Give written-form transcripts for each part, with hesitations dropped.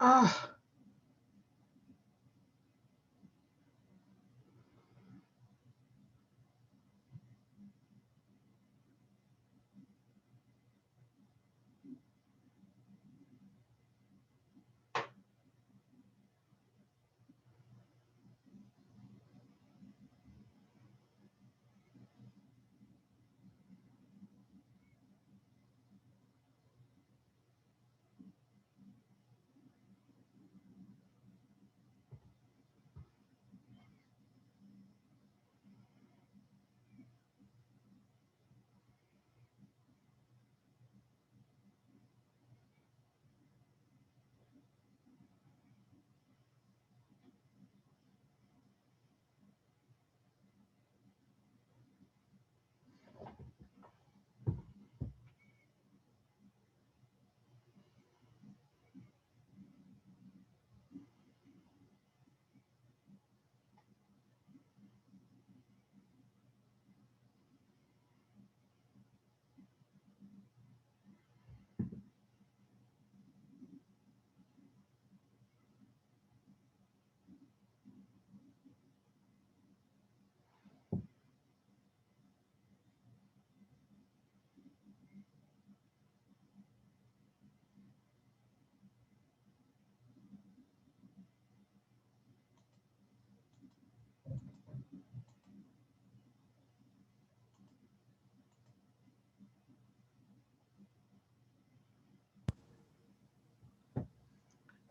Ah,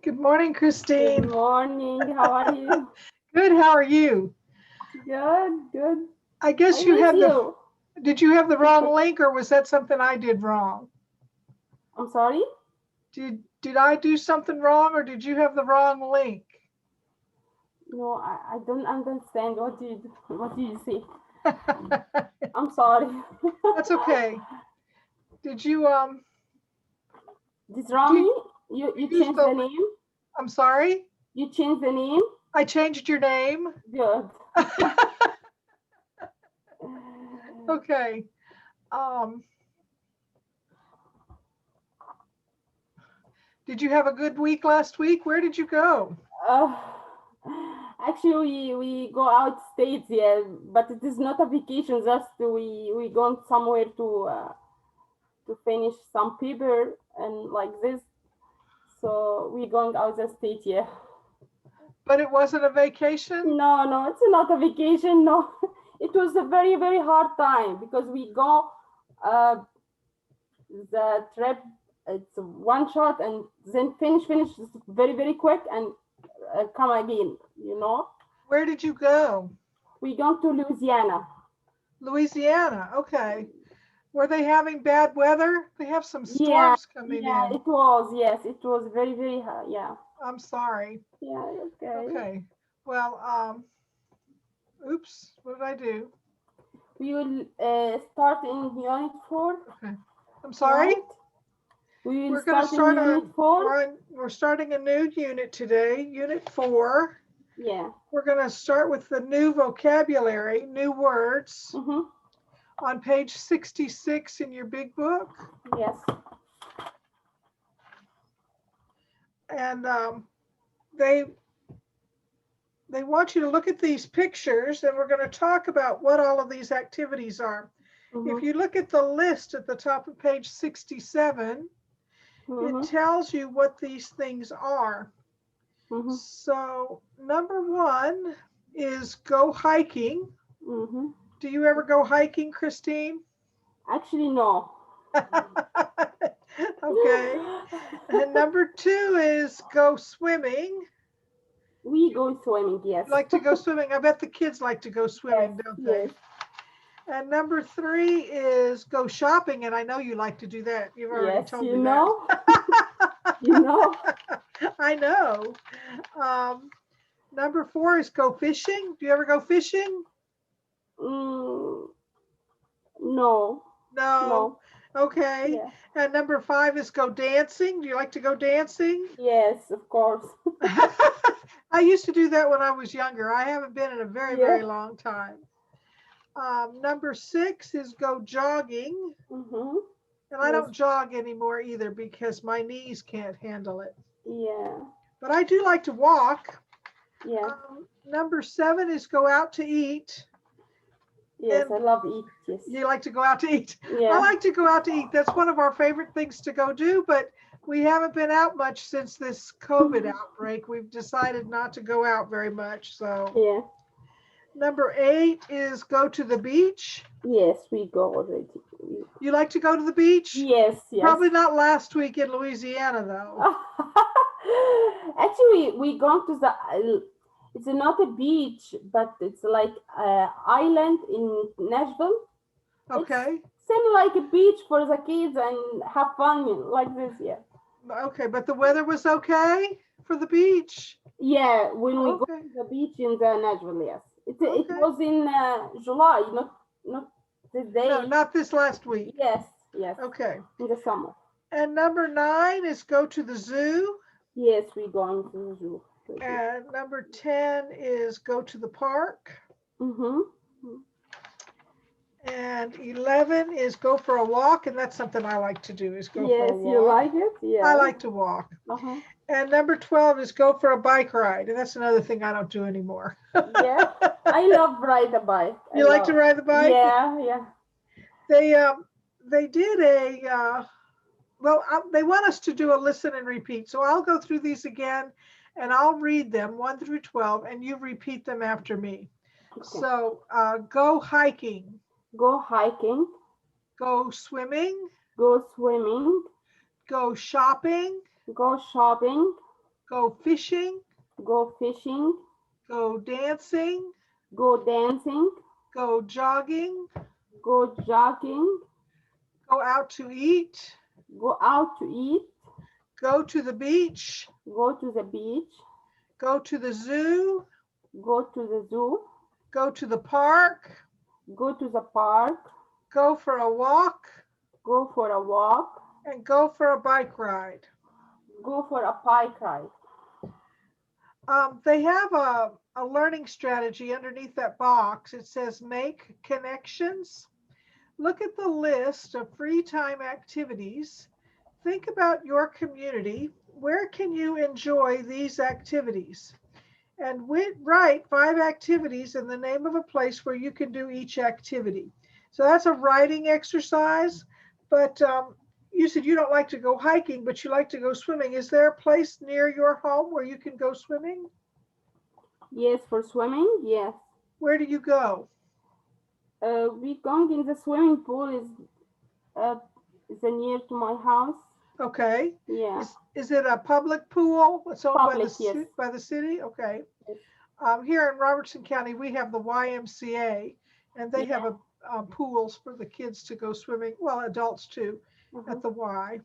good morning, Good Christine. morning. How are you? Good. How are you? Good, good. I I guess you miss had the. you. Did you have the wrong link, or was that something I did wrong? I'm sorry? Did I do something wrong, or did you have the wrong link? No, I don't understand what did you say? I'm sorry. That's okay. Did you This did Rami, you you use changed the the? name? I'm sorry. You changed the name? I changed your name. Good. Okay. Um, did you have a good week last week? Where did you go? Uh, actually, we go out states, yeah, but it is not a vacation. Just we going somewhere to finish some paper and like this. So we going out the state, yeah. But it wasn't a vacation? No, no, it's not a vacation. No, it was a very, very hard time because we go uh, the trip. It's one shot and then finish very, very quick and come again. You know, Where did you go? we go to Louisiana. Louisiana. Okay. Were they having bad weather? They have some Yeah, storms coming yeah, in. it was. Yes, it was very, very. Yeah, I'm sorry. yeah. Okay. Okay. Well, oops, what did I do? We will start in unit 4, Okay. I'm sorry. right? We will We're going to start in start unit on, 4. we're starting a new unit today, unit 4. Yeah. We're going to start with the new vocabulary, new words Mm-hmm. on page 66 in your big book. Yes. And they they want you to look at these pictures, and we're going to talk about what all of these activities are. If Mm-hmm. you look at the list at the top of page 67, it Mm-hmm. tells you what these things are. Mm-hmm. So number 1 is go hiking. Mm-hmm. Do you ever go hiking, Christine? Actually, no. Okay. And number 2 is go swimming. We You go swimming, yes. like to go swimming? I bet the kids like to go Yes, swimming, don't yes, they? And number 3 is go shopping. And I know you like to do that. You've already yes, told you me that. know, you know. I know. Um, number 4 is go fishing. Do you ever go fishing? Mm, no, No. no, Okay. yeah, And number 5 is go dancing. Do you like to go dancing? yes, of course. I used to do that when I was younger. I haven't been in a very, Yeah. very long time. Number 6 is go jogging. Mm-hmm. And I Yes, don't jog anymore either because my knees can't handle it. yeah. but I do like to walk. Yeah. Number 7 is go out to eat. Yes, And I love eat. Yes. you like to go out to eat. I Yeah. like to go out to eat. That's one of our favorite things to go do, but we haven't been out much since this COVID outbreak. We've decided not to go out very much. So Yeah. number 8 is go to the beach. Yes, we go already. You like to go to the beach? Yes, yes. Probably not last week in Louisiana, though. Actually, we gone to the. It's not a beach, but it's like an island in Nashville. It's Okay. seem like a beach for the kids and have fun like this. Yeah. Okay, but the weather was okay for the beach. Yeah, when we go Okay. to the beach in the Nashville, yes. It Okay. was in July, not this day. No, not this last week. Yes, yes, Okay. in the summer. And number 9 is go to the zoo. Yes, we going to the zoo. And number 10 is go to the park. Mm-hmm. And 11 is go for a walk. And that's something I like to do, is go for Yes, a walk. you like it? Yeah. I like to walk. Uh-huh. And number 12 is go for a bike ride. And that's another thing I don't do anymore. Yeah, I love ride a bike. You like to ride the bike? Yeah, yeah. They did they want us to do a listen and repeat. So I'll go through these again and I'll read them 1 through 12 and you repeat them after me. Okay. So go hiking. Go hiking. Go swimming. Go swimming. Go shopping. Go shopping. Go fishing. Go fishing. Go dancing. Go dancing. Go jogging. Go jogging. Go out to eat. Go out to eat. Go to the beach. Go to the beach. Go to the zoo. Go to the zoo. Go to the park. Go to the park. Go for a walk. Go for a walk. And go for a bike ride. Go for a bike ride. They have a learning strategy underneath that box. It says make connections. Look at the list of free time activities. Think about your community. Where can you enjoy these activities? And write 5 activities in the name of a place where you can do each activity. So that's a writing exercise. But you said you don't like to go hiking, but you like to go swimming. Is there a place near your home where you can go swimming? Yes, for swimming, yes. Where do you go? We going in the swimming pool is near to my house. Okay. Yeah. Is it a public pool? It's owned Public, by yes. by the city? Okay. Yes. Here in Robertson County, we have the YMCA, and they have pools for the kids to go swimming. Well, adults too, at the Y.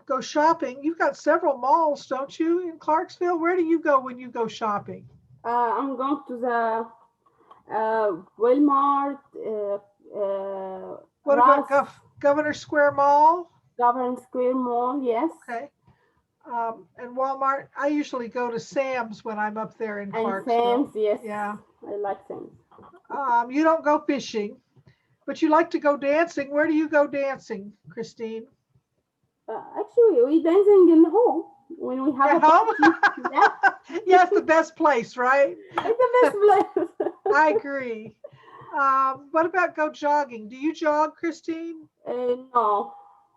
Go shopping. You've got several malls, don't you, in Clarksville? Where do you go when you go shopping? I'm going to the Walmart. What about Governor Square Mall? Governor Square Mall, yes. Okay. And Walmart. I usually go to Sam's when I'm up there in Clarksville. And Sam's, yes. Yeah. I like Sam's. You don't go fishing, but you like to go dancing. Where do you go dancing, Christine? Actually, we dancing in home when we have At home? Yeah. Yes, the best place, right? It's the best place. I agree. What about go jogging? Do you jog, Christine? No.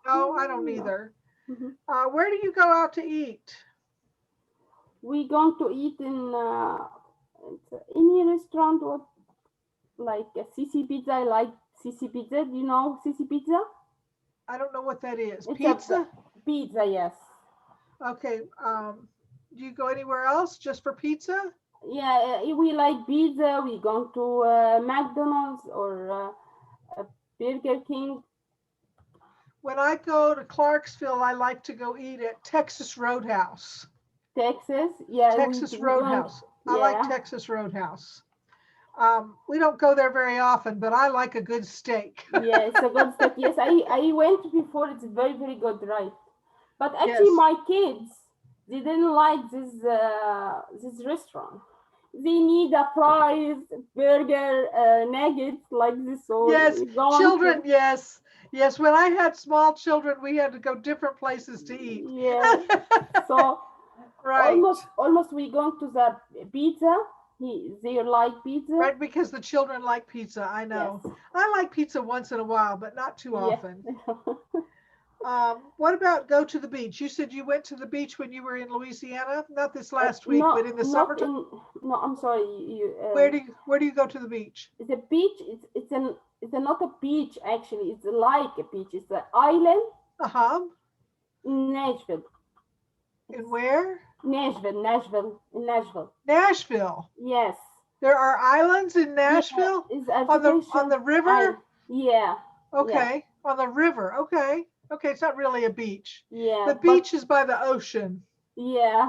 No, I don't either. Mm-hmm. Where do you go out to eat? We going to eat in any restaurant or like a CC Pizza. I like CC Pizza. Do you know CC Pizza? I don't know what that is. It's Pizza? Pizza, yes. Okay. Do you go anywhere else just for pizza? Yeah, we like pizza. We going to McDonald's or Burger King. When I go to Clarksville, I like to go eat at Texas Roadhouse. Texas, yeah. Texas Roadhouse. I like Texas Roadhouse. We don't go there very often, but I like a good steak. Yeah, it's a good steak. Yes, I went before. It's very, very good, right? But actually, my kids didn't like this restaurant. They need a fries, burger, nuggets like this. So yes, children. Yes, yes. When I had small children, we had to go different places to eat. Yeah. So Right. Almost we going to the pizza. They like pizza. Right, because the children like pizza. I Yes. know. I like pizza once in a while, but not too Yeah. often. What about go to the beach? You said you went to the beach when you were in Louisiana, not this last week, but in the Not summertime. in. No, I'm sorry. Where do you go to the beach? The beach. It's not a beach actually. It's like a beach. It's an island Uh-huh. in Nashville. And It's where? Nashville, in Nashville. Nashville. Yes. There are islands in Yeah. Nashville It's on artificial the river? island. Yeah. Yeah. Okay. On the river. Okay. Okay, it's not really a beach. Yeah. The But beach is by the ocean. yeah.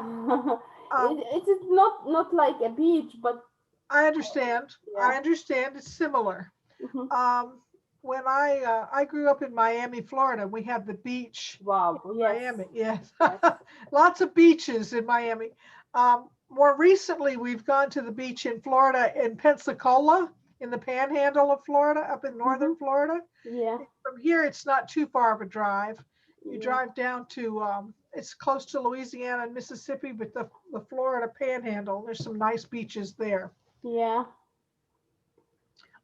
Um, It is not like a beach, but I understand. yeah. I understand. It's similar. Hmm. Um, when I grew up in Miami, Florida, we had the beach Wow. in Yes. Miami. Yes, Yes. lots of beaches in Miami. More recently, we've gone to the beach in Florida, in Pensacola, in the Panhandle of Florida, up in Hmm. northern Florida. Yeah. From here, it's not too far of a drive. You Yeah. drive down to it's close to Louisiana and Mississippi, but the Florida Panhandle. There's some nice beaches there. Yeah.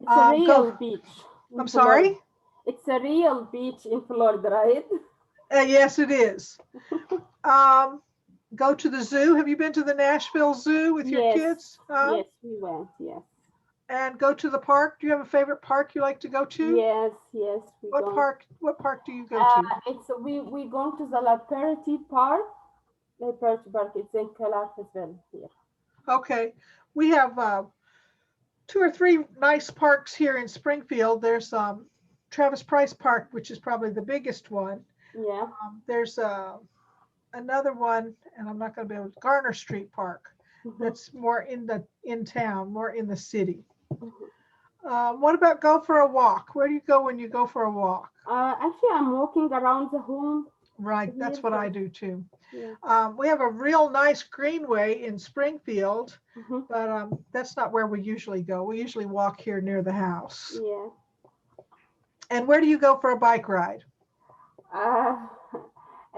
It's a Go. real beach in I'm Florida. sorry. It's a real beach in Florida, right? Yes, it is. Um, go to the zoo. Have you been to the Nashville Zoo with your Yes. kids? Yes, we went. Yes. And go to the park. Do you have a favorite park you like to go to? Yes. Yes, we What gone. park? What park do you go to? It's we going to the Liberty Park. Liberty Park. It's in Clarksville here. Okay, we have two or three nice parks here in Springfield. There's Travis Price Park, which is probably the biggest one. Yeah. There's another one, and I'm not going to be able to. Garner Street Park. Hmm. That's more in town, more in the city. Hmm. What about go for a walk? Where do you go when you go for a walk? Actually, I'm walking around the home Right, here. that's what I So do too. yeah. We have a real nice greenway in Springfield, Hmm. but that's not where we usually go. We usually walk here near the house. Yeah. And where do you go for a bike ride? Uh,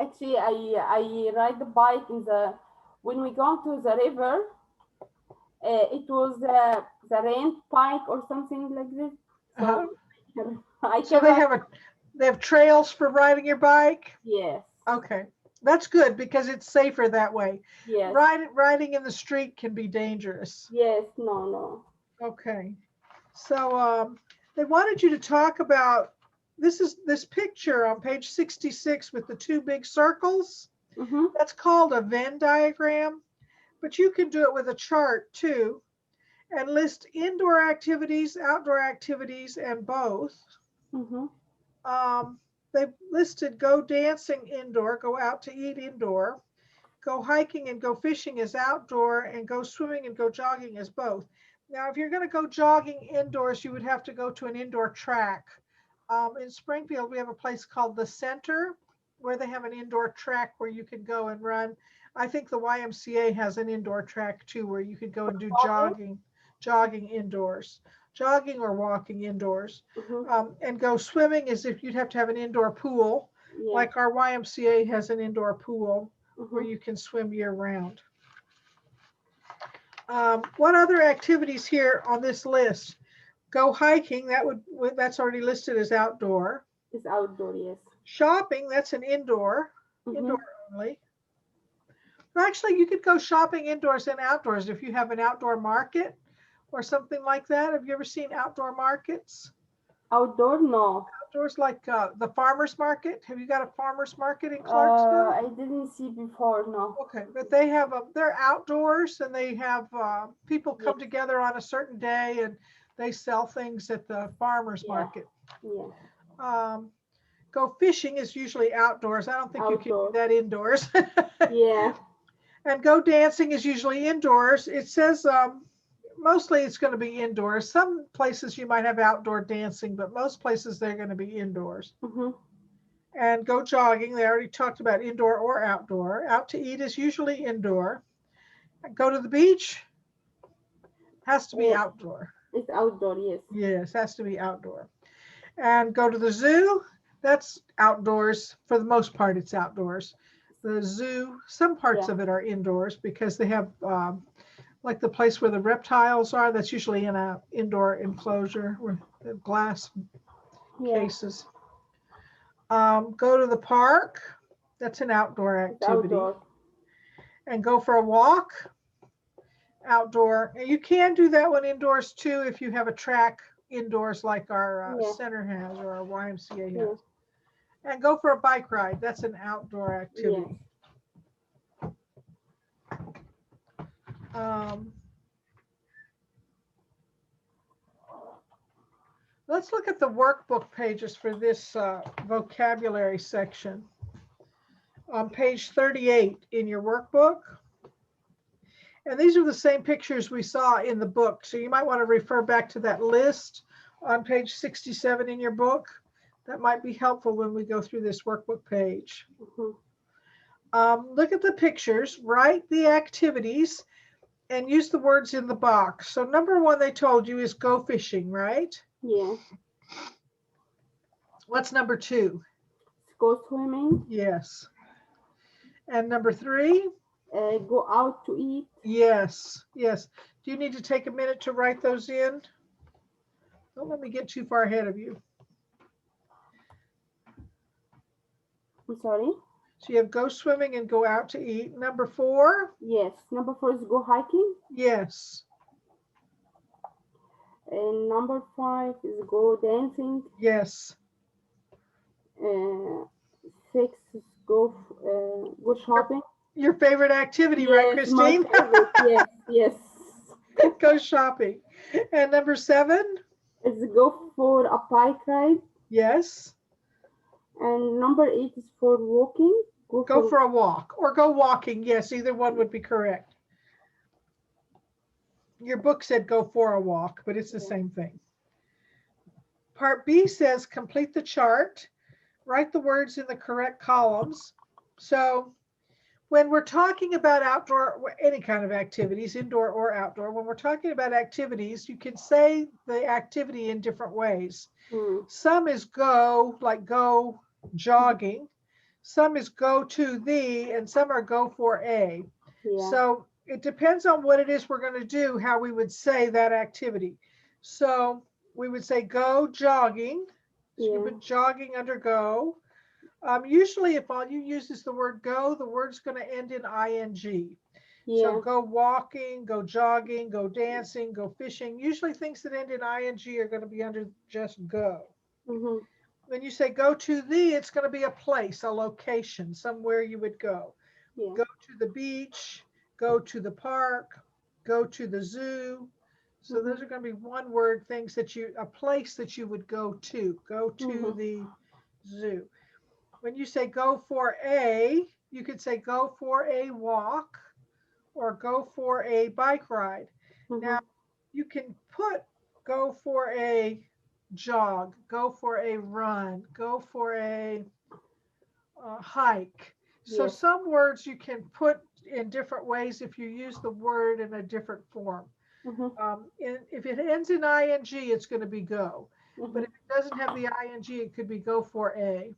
actually, I ride the bike in the when we go to the river. It was the rent bike or something like this. Uh, So I so can ride. they have trails for riding your bike. Yes. Okay, that's good because it's safer that way. Yes. Riding in the street can be dangerous. Yes. No. No. Okay, so they wanted you to talk about this picture on page 66 with the two big circles. Mm-hmm. That's called a Venn diagram, but you can do it with a chart too and list indoor activities, outdoor activities, and both. Mm-hmm. They've listed go dancing indoor, go out to eat indoor, go hiking and go fishing as outdoor, and go swimming and go jogging as both. Now, if you're going to go jogging indoors, you would have to go to an indoor track. In Springfield, we have a place called the Center where they have an indoor track where you can go and run. I think the YMCA has an indoor track too where you could go and do jogging indoors, jogging or walking indoors. Mm-hmm. And go swimming is if you'd have to have an indoor pool, Yeah. like our YMCA has an indoor pool where Mm-hmm. you can swim year round. What other activities here on this list? Go hiking, that's already listed as outdoor. It's outdoor. Yes. Shopping, that's an indoor Mm-hmm. only. Actually, you could go shopping indoors and outdoors if you have an outdoor market or something like that. Have you ever seen outdoor markets? Outdoor, no. Outdoors like the farmer's market. Have you got a farmer's market in Clarksville? I didn't see before, no. Okay, but they have they're outdoors and they have people Yeah. come together on a certain day and they sell things at the farmer's Yeah. market. Yeah. Go fishing is usually outdoors. I don't think you can do Outdoor. that indoors. Yeah. And go dancing is usually indoors. It says mostly it's going to be indoors. Some places you might have outdoor dancing, but most places they're going to be indoors. Mm-hmm. And go jogging. They already talked about indoor or outdoor. Out to eat is usually indoor. Go to the beach has to be outdoor. It's outdoor, yes. Yes, has to be outdoor. And go to the zoo, that's outdoors. For the most part, it's outdoors. the zoo. Some parts Yeah. of it are indoors because they have like the place where the reptiles are. That's usually in a indoor enclosure with the glass Yeah. cases. Go to the park. That's an outdoor It's activity. outdoor. And go for a walk. Outdoor. And you can do that one indoors too if you have a track indoors like our Yeah. center has or our YMCA Yeah. has. And go for a bike ride. That's an outdoor Yes. activity. Um, let's look at the workbook pages for this vocabulary section. On page 38 in your workbook. And these are the same pictures we saw in the book. So you might want to refer back to that list on page 67 in your book. That might be helpful when we go through this workbook page. Look at the pictures, write the activities, and use the words in the box. So number one they told you is go fishing, right? Yeah. What's number two? Go swimming. Yes. And number three? Go out to eat. Yes, yes. Do you need to take a minute to write those in? Don't let me get too far ahead of you. I'm sorry. So you have go swimming and go out to eat. Number four? Yes. Number 4 is go hiking. Yes. And number 5 is go dancing. Yes. 6 is go shopping. Your favorite activity, Yes, right, Christine? my favorite. Yes, yes. Go shopping. And number 7? Is go for a bike ride. Yes. And number 8 is for walking. Go for a walk or go walking. Yes, either one would be correct. Your book said go for a walk, but it's the same thing. Part B says complete the chart. Write the words in the correct columns. So when we're talking about outdoor, any kind of activities, indoor or outdoor, when we're talking about activities, you can say the activity in different ways. Some is go, like go jogging. Some is go to the, and some are go for a. Yeah. So it depends on what it is we're going to do, how we would say that activity. So we would say go jogging. So you put jogging under go. Usually if all you use is the word go, the word's going to end in ing. Yeah. So go walking, go jogging, go dancing, go fishing. Usually things that end in ing are going to be under just go. When you say go to the, it's going to be a place, a location, somewhere you would go. Yeah. Go to the beach, go to the park, go to the zoo. So those are going to be one word things that a place that you would go to the zoo. When you say go for a, you could say go for a walk or go for a bike ride. Now you can put go for a jog, go for a run, go for a hike. So some words you can put in different ways if you use the word in a different form. If it ends in ing, it's going to be go. But if it doesn't have the ing, it could be go for a.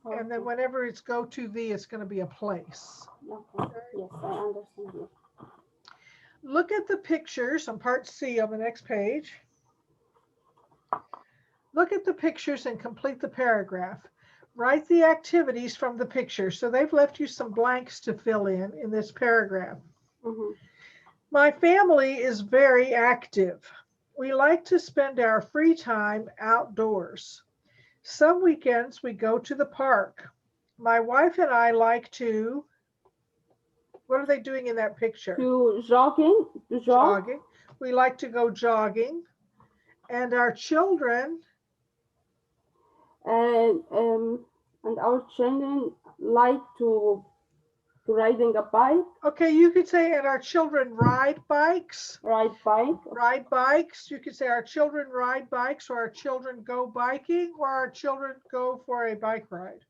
And then whenever it's go to the, it's going to be a place. Okay. Yes, I understand you. Look at the pictures on part C on the next page. Look at the pictures and complete the paragraph. Write the activities from the picture. So they've left you some blanks to fill in this paragraph. My family is very active. We like to spend our free time outdoors. Some weekends we go to the park. My wife and I like to, what are they doing in that picture? To jogging. To jog. Jogging. We like to go jogging. And our children. And our children like to riding a bike. Okay, you could say, and our children ride bikes. Ride bike. Ride bikes. You could say our children ride bikes, or our children go biking, or our children go for a bike ride.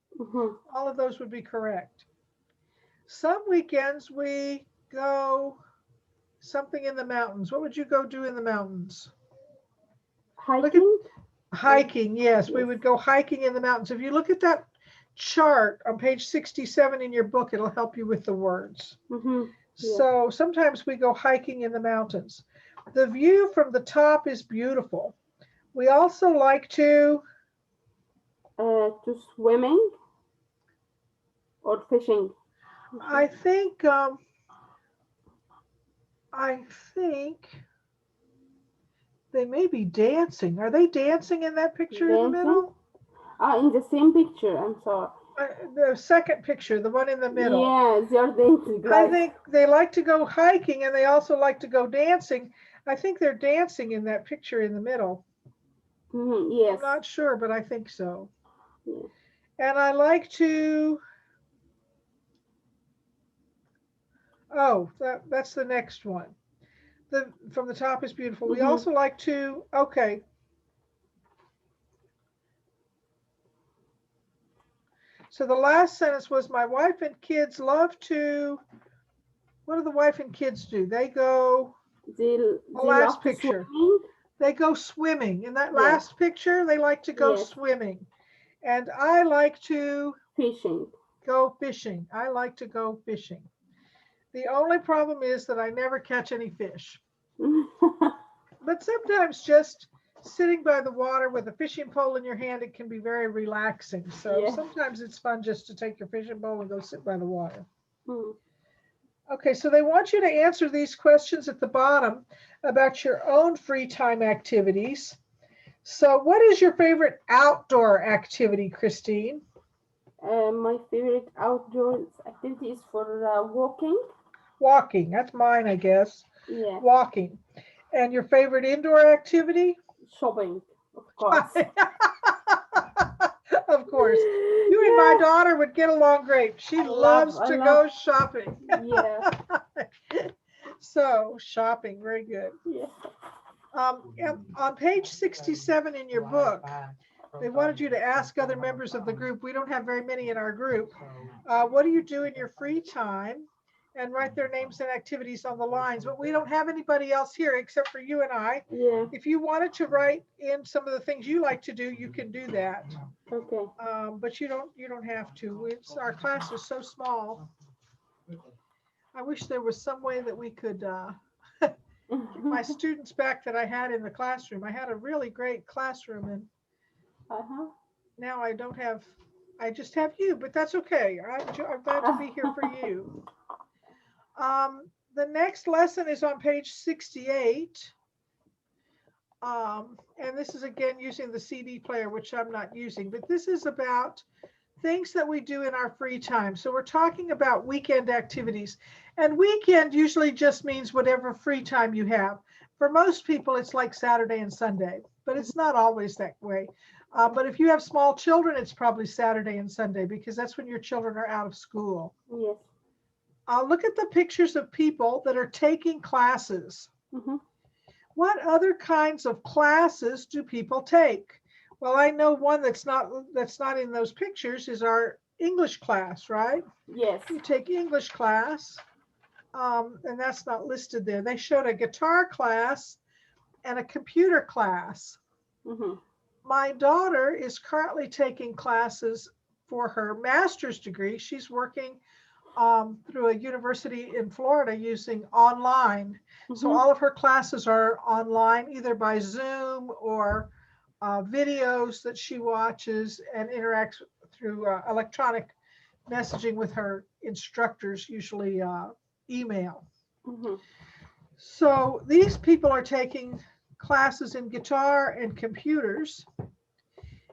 All of those would be correct. Some weekends we go something in the mountains. What would you go do in the mountains? Hiking. Hiking, yes. We would go hiking in the mountains. If you look at that chart on page 67 in your book. It'll help you with the words. Yeah. So sometimes we go hiking in the mountains. The view from the top is beautiful. We also like to Swimming or fishing. I think they may be dancing. Are they dancing in that picture in the Dancing. middle? In the same picture. I'm sorry. The second picture, the one in the middle. Yeah, they're dancing. I think they like to go hiking and they also like to go dancing. I think they're dancing in that picture in the middle. Yes. I'm not sure, but I think so. Yeah. And I like to, that's the next one. From the top is beautiful. We also like to, okay. So the last sentence was my wife and kids love to, what do the wife and kids do? They go, the last picture. They go swimming. In that last picture, they like to go swimming. And I like to go fishing. I like to go fishing. The only problem is that I never catch any fish. But sometimes just sitting by the water with a fishing pole in your hand, it can be very relaxing. So sometimes it's fun just to take your fishing pole and go sit by the water. Okay, so they want you to answer these questions at the bottom about your own free time activities. So what is your favorite outdoor activity, Christine? My favorite outdoor activity is for walking. Walking, that's mine, I guess. Yeah. Walking. And your favorite indoor activity? Shopping, of course. Of course. You and my daughter would get along great. She loves to go shopping. Yeah. So, shopping, very good. Yeah. On page 67 in your book, they wanted you to ask other members of the group. We don't have very many in our group. What do you do in your free time? And write their names and activities on the lines. But we don't have anybody else here except for you and I. Yeah. If you wanted to write in some of the things you like to do, you can do that. Okay. But you don't have to. Our class is so small. I wish there was some way that we could get my students back that I had in the classroom. I had a really great classroom, and now I don't have. I just have you, but that's okay. I'm glad to be here for you. The next lesson is on page 68. And this is again using the CD player, which I'm not using, but this is about things that we do in our free time. So we're talking about weekend activities, and weekend usually just means whatever free time you have. For most people, it's like Saturday and Sunday, but it's not always that way. But if you have small children, it's probably Saturday and Sunday because that's when your children are out of school. Yes. Look at the pictures of people that are taking classes. What other kinds of classes do people take? Well, I know one that's not in those pictures is our English class, right? Yes. You take English class, and that's not listed there. They showed a guitar class and a computer class. My daughter is currently taking classes for her master's degree. She's working through a university in Florida using online. So all of her classes are online, either by Zoom or videos that she watches and interacts through electronic messaging with her instructors, usually email. So these people are taking classes in guitar and computers.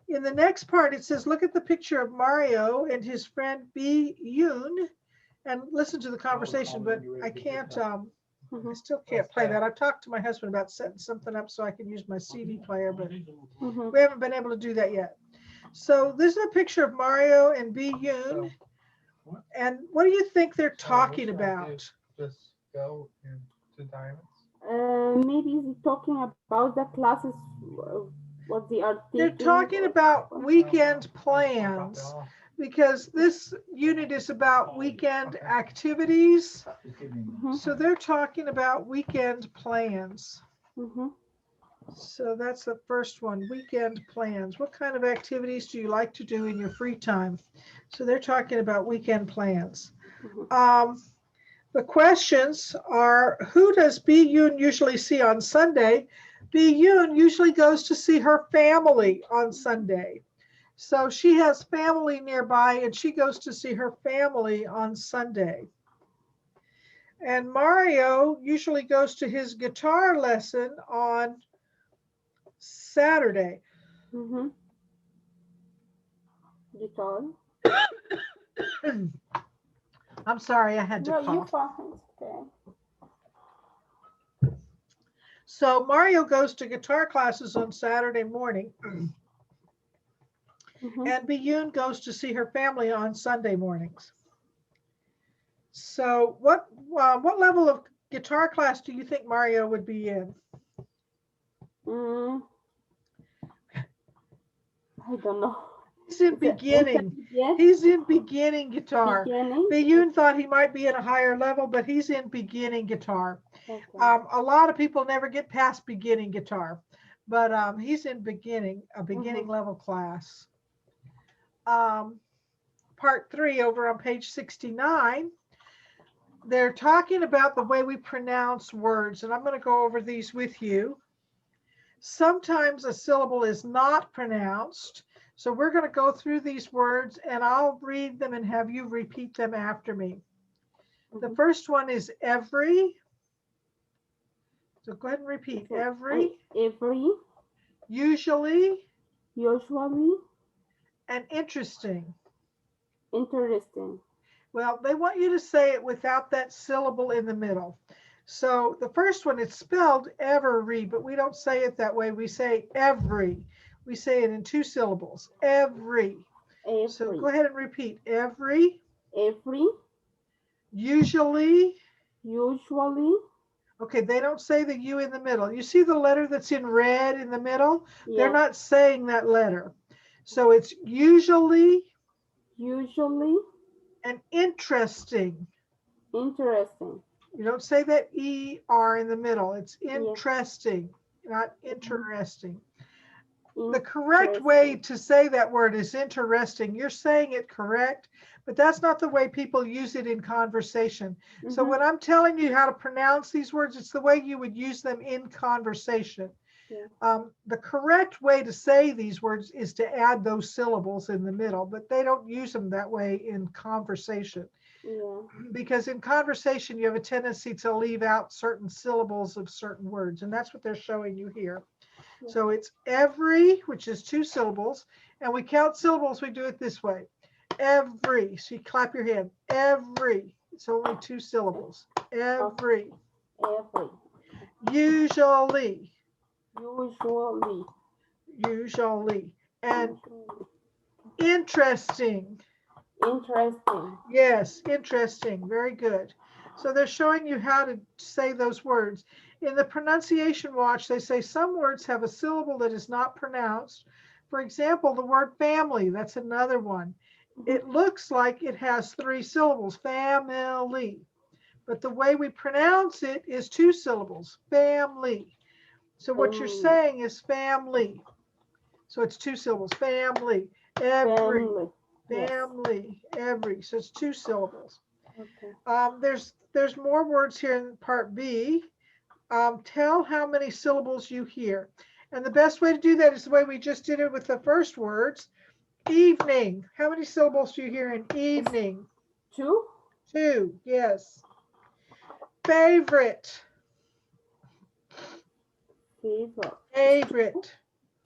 In the next part, it says, look at the picture of Mario and his friend B. Yoon and listen to the conversation, but I can't, I still can't play that. I've talked to my husband about setting something up so I can use my CD player, but we haven't been able to do that yet. So this is a picture of Mario and B. Yoon. And what do you think they're talking about? Just go into diamonds. Maybe he's talking about the classes, what they are taking. They're talking about weekend plans, because this unit is about weekend activities. So they're talking about weekend plans. So that's the first one, weekend plans. What kind of activities do you like to do in your free time? So they're talking about weekend plans. The questions are, who does Bi Yoon usually see on Sunday? Bi Yoon usually goes to see her family on Sunday. So she has family nearby and she goes to see her family on Sunday. And Mario usually goes to his guitar lesson on Saturday. Guitar. I'm sorry, I had to No, you cough. fine. Okay. So Mario goes to guitar classes on Saturday morning, and Bi Yoon goes to see her family on Sunday mornings. So what level of guitar class do you think Mario would be in? I don't know. He's in beginning. He's in beginning guitar. Beginning. Bi Yoon thought he might be at a higher level, but he's in beginning guitar. Okay. A lot of people never get past beginning guitar, but he's in a beginning level class. Part 3 over on page 69, they're talking about the way we pronounce words, and I'm going to go over these with you. Sometimes a syllable is not pronounced, so we're going to go through these words and I'll read them and have you repeat them after me. The first one is every. So go ahead and repeat. Every. Every. Usually. Usually. And interesting. Interesting. Well, they want you to say it without that syllable in the middle. So the first one, it's spelled every, but we don't say it that way. We say every. We say it in 2 syllables. Every. So go ahead and repeat. Every. Every. Usually. Usually. Okay, they don't say the U in the middle. You see the letter that's in red in the middle? Yeah. They're not saying that letter. So it's usually. Usually. And interesting. Interesting. You don't say that ER in the middle. It's interesting, not interesting. The correct way to say that word is interesting. You're saying it correct, but that's not the way people use it in conversation. So when I'm telling you how to pronounce these words, it's the way you would use them in conversation. The correct way to say these words is to add those syllables in the middle, but they don't use them that way in conversation. Because in conversation, you have a tendency to leave out certain syllables of certain words, and that's what they're showing you here. So it's every, which is 2 syllables, and we count syllables, we do it this way. Every, so you clap your hand, every, it's only 2 syllables. Every. Every. Usually. Usually. Usually. And interesting. Interesting. Yes, interesting. Very good. So they're showing you how to say those words. In the pronunciation watch, they say some words have a syllable that is not pronounced. For example, the word family, that's another one. It looks like it has 3 syllables, family. But the way we pronounce it is 2 syllables, family. So what you're saying is family. So it's 2 syllables, family, every. Family, every. So it's 2 syllables. Okay. There's more words here in part B. Tell how many syllables you hear. And the best way to do that is the way we just did it with the first words. Evening. How many syllables do you hear in evening? 2. 2, yes. Favorite. Favorite.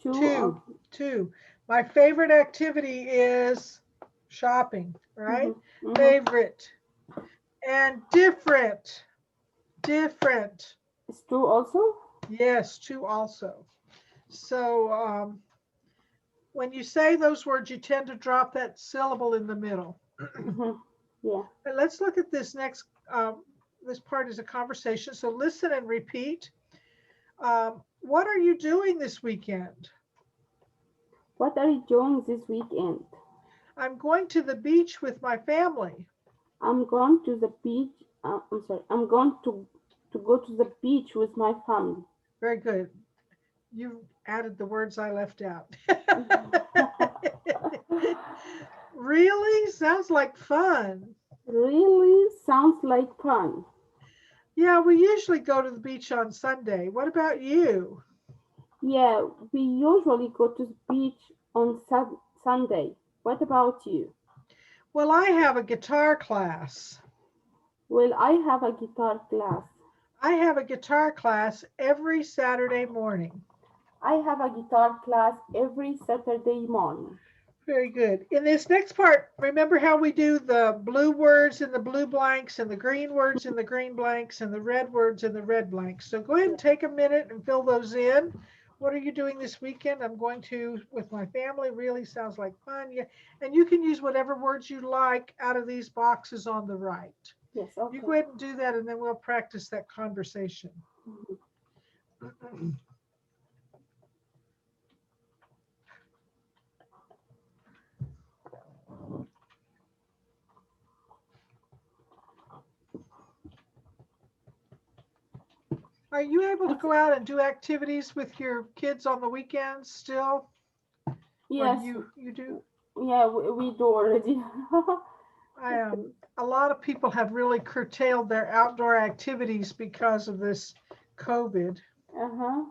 2. 2. My favorite activity is shopping, right? Favorite. And different. Different. It's 2 also? Yes, 2 also. So when you say those words, you tend to drop that syllable in the middle. Yeah. And let's look at this next. This part is a conversation. So listen and repeat. What are you doing this weekend? What are you doing this weekend? I'm going to the beach with my family. I'm going to the beach. I'm going to go to the beach with my family. Very good. You added the words I left out. Really? Sounds like fun. Really sounds like fun. Yeah, we usually go to the beach on Sunday. What about you? Yeah, we usually go to the beach on Sunday. What about you? Well, I have a guitar class. Well, I have a guitar class. I have a guitar class every Saturday morning. I have a guitar class every Saturday morning. Very good. In this next part, remember how we do the blue words in the blue blanks and the green words in the green blanks and the red words in the red blanks. So go ahead and take a minute and fill those in. What are you doing this weekend? I'm going to with my family. Really sounds like fun. Yeah. And you can use whatever words you like out of these boxes on the right. Yes, You okay. go ahead and do that and then we'll practice that conversation. Mhm. Are you able to go out and do activities with your kids on the weekends still? Or Yes, you do? yeah, we do already. A lot of people have really curtailed their outdoor activities because of this COVID. Uh-huh.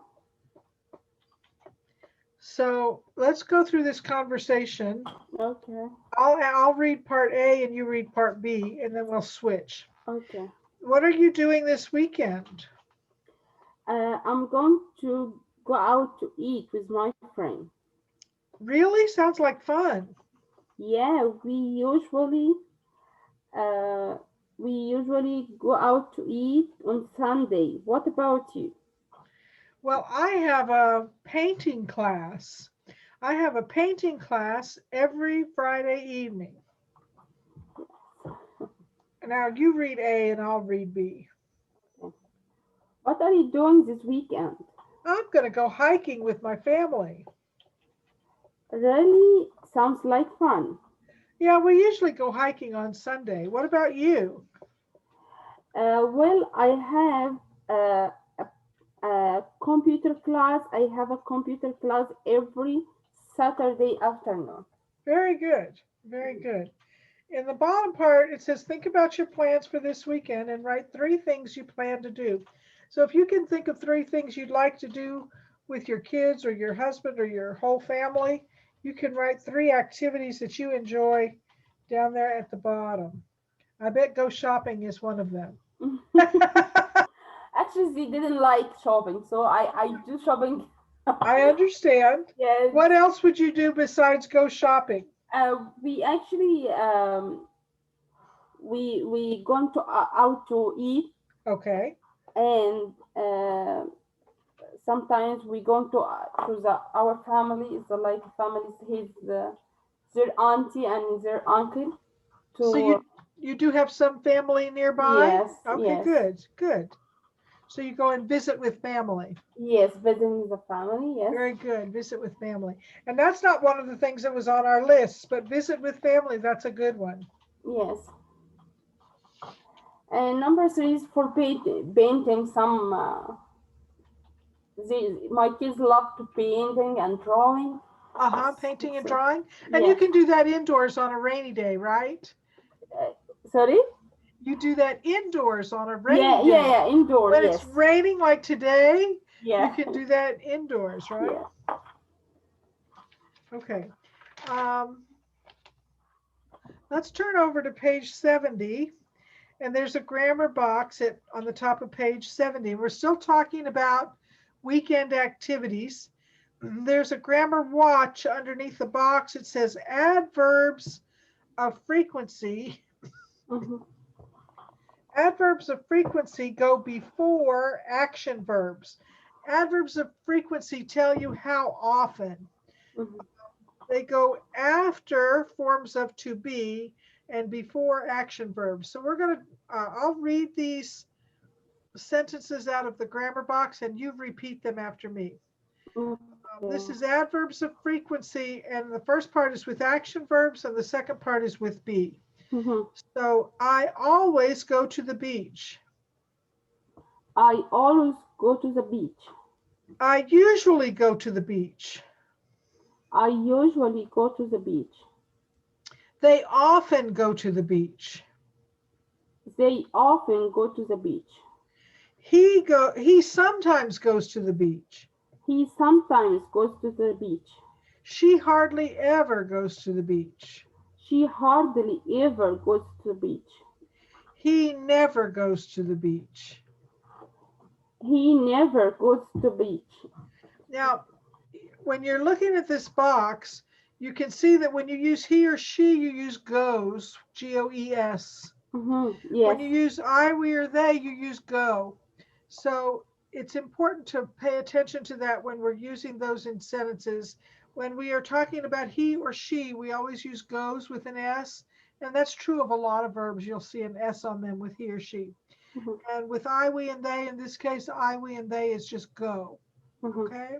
So let's go through this conversation. Okay. I'll read part A and you read part B, and then we'll switch. Okay. What are you doing this weekend? I'm going to go out to eat with my friend. Really? Sounds like fun. Yeah, uh, we usually go out to eat on Sunday. What about you? Well, I have a painting class. I have a painting class every Friday evening. Now you read A and I'll read B. What are you doing this weekend? I'm going to go hiking with my family. Really sounds like fun. Yeah, we usually go hiking on Sunday. What about you? Well, I have a computer class. I have a computer class every Saturday afternoon. Very good. Very good. In the bottom part, it says, think about your plans for this weekend and write 3 things you plan to do. So if you can think of 3 things you'd like to do with your kids or your husband or your whole family, you can write 3 activities that you enjoy down there at the bottom. I bet go shopping is one of them. Actually, they didn't like shopping, so I do shopping. I understand. Yes. What else would you do besides go shopping? We actually we going to out to eat, Okay. and sometimes we going to our family is like families his their auntie and their uncle So to you do have some family nearby? yes, Okay, yes, good, good. So you go and visit with family. yes, visiting the family, yes, Very good. Visit with family. And that's not one of the things that was on our list, but visit with family, that's a good one. yes. And number 3 is for painting some. My kids love to painting and drawing. Painting and drawing. And Yeah. you can do that indoors on a rainy day, right? Sorry? You do that indoors on a rainy Yeah, day. yeah, indoor, When yes. it's raining like today, Yeah. you can do that indoors, right? Yeah. Okay. Let's turn over to page 70. And there's a grammar box on the top of page 70. We're still talking about weekend activities. There's a grammar watch underneath the box. It says adverbs of frequency. Mm-hmm. Adverbs of frequency go before action verbs. Adverbs of frequency tell you how often. Mm-hmm. They go after forms of to be and before action verbs. So we're going to, I'll read these sentences out of the grammar box and you repeat them after me. This is adverbs of frequency, and the first part is with action verbs and the second part is with be. Mm-hmm. So I always go to the beach. I always go to the beach. I usually go to the beach. I usually go to the beach. They often go to the beach. They often go to the beach. He sometimes goes to the beach. He sometimes goes to the beach. She hardly ever goes to the beach. She hardly ever goes to the beach. He never goes to the beach. He never goes to the beach. Now, when you're looking at this box, you can see that when you use he or she, you use goes, G-O-E-S. Yes. When you use I, we, or they, you use go. So it's important to pay attention to that when we're using those in sentences. When we are talking about he or she, we always use goes with an S. And that's true of a lot of verbs. You'll see an S on them with he or she. And with I, we, and they, in this case, I, we, and they is just go. Okay?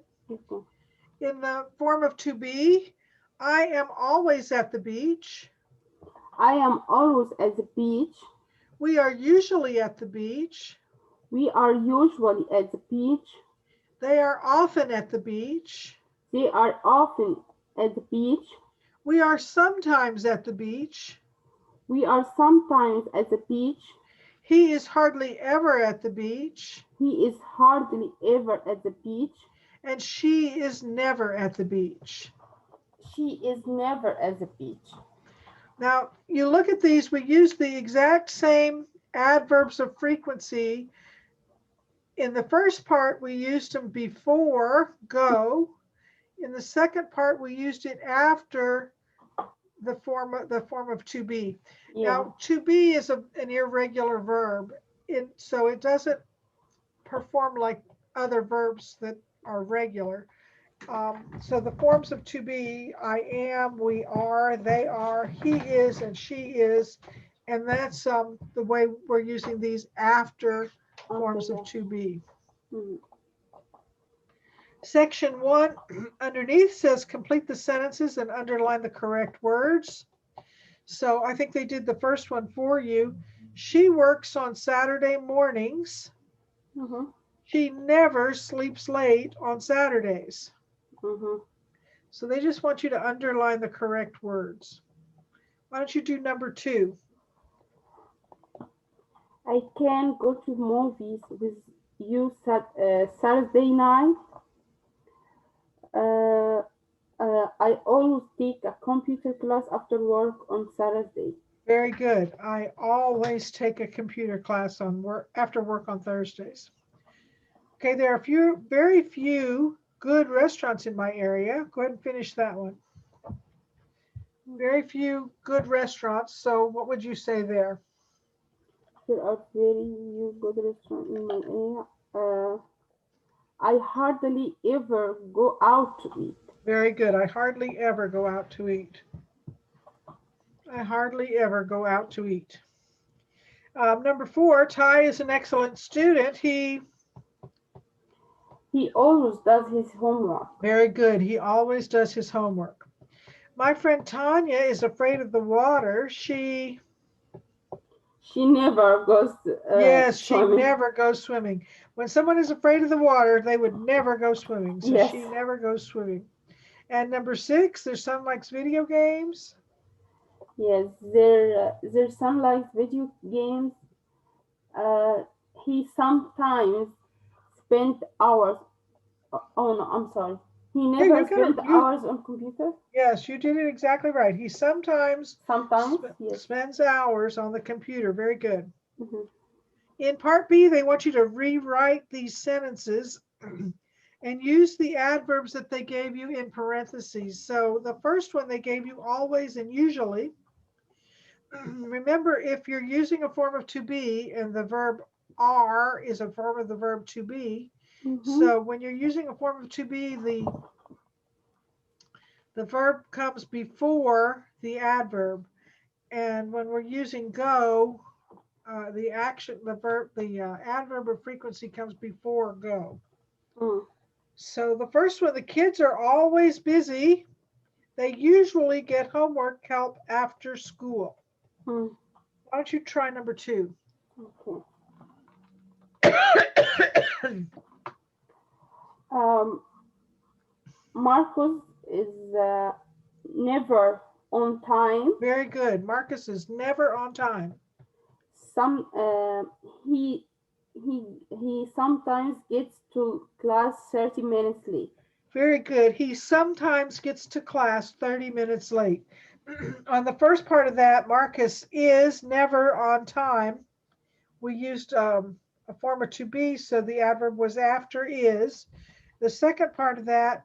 In the form of to be, I am always at the beach. I am always at the beach. We are usually at the beach. We are usually at the beach. They are often at the beach. They are often at the beach. We are sometimes at the beach. We are sometimes at the beach. He is hardly ever at the beach. He is hardly ever at the beach. And she is never at the beach. She is never at the beach. Now, you look at these, we use the exact same adverbs of frequency. In the first part, we used them before go. In the second part, we used it after the form of to be. Yeah. Now, to be is an irregular verb, so it doesn't perform like other verbs that are regular. So the forms of to be, I am, we are, they are, he is, and she is. And that's the way we're using these after forms of to be. Section 1 underneath says complete the sentences and underline the correct words. So I think they did the first one for you. She works on Saturday mornings. She never sleeps late on Saturdays. So they just want you to underline the correct words. Why don't you do number 2? I can go to movies with you Saturday night. I always take a computer class after work on Saturday. Very good. I always take a computer class after work on Thursdays. Okay, there are very few good restaurants in my area. Go ahead and finish that one. Very few good restaurants. So what would you say there? There are very few good restaurants in my area. I hardly ever go out to eat. Very good. I hardly ever go out to eat. I hardly ever go out to eat. Number 4, Ty is an excellent student. He always does his homework. Very good. He always does his homework. My friend Tanya is afraid of the water. She never goes Yes, swimming. she never goes swimming. When someone is afraid of the water, they would never go swimming. So yes. She never goes swimming. And number 6, their son likes video games. Yes, their son likes video games. He sometimes spent hours. Oh no, I'm sorry. He never spent hours on computer. Yes, you did it exactly right. He sometimes yes. spends hours on the computer. Very good. In part B, they want you to rewrite these sentences and use the adverbs that they gave you in parentheses. So the first one they gave you always and usually. Remember, if you're using a form of to be and the verb are is a form of the verb to be. So when you're using a form of to be, the verb comes before the adverb. And when we're using go, the adverb of frequency comes before go. So the first one, the kids are always busy. They usually get homework help after school. Why don't you try number 2? Okay. Marcus is never on time. Very good. Marcus is never on time. Some he he sometimes gets to class 30 minutes late. Very good. He sometimes gets to class 30 minutes late. On the first part of that, Marcus is never on time. We used a form of to be, so the adverb was after is. The second part of that,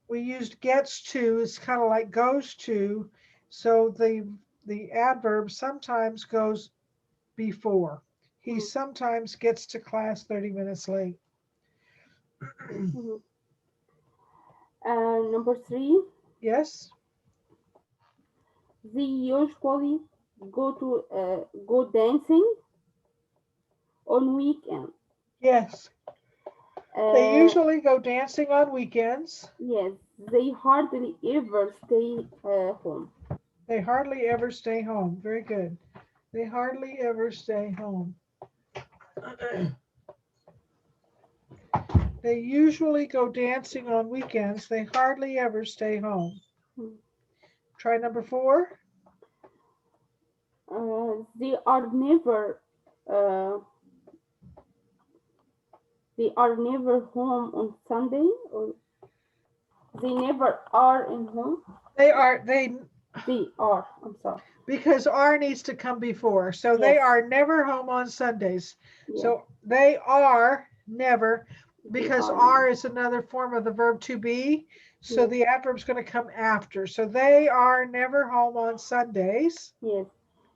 we used gets to. It's kind of like goes to. So the adverb sometimes goes before. He sometimes gets to class 30 minutes late. Mhm. Number 3, Yes? they usually go dancing on weekend. Yes. They usually go dancing on weekends. Yes, they hardly ever stay home. They hardly ever stay home. Very good. They hardly ever stay home. They usually go dancing on weekends. They hardly ever stay home. Hmm. Try number 4. They are never uh, they are never home on Sunday, or they never are in home. They They are. I'm sorry. because are needs to come before. So they Yes. are never home on Sundays. Yes. So they are never, They because are. are is another form of the verb to be. So Yes. the adverb's going to come after. So they are never home on Sundays. Yes.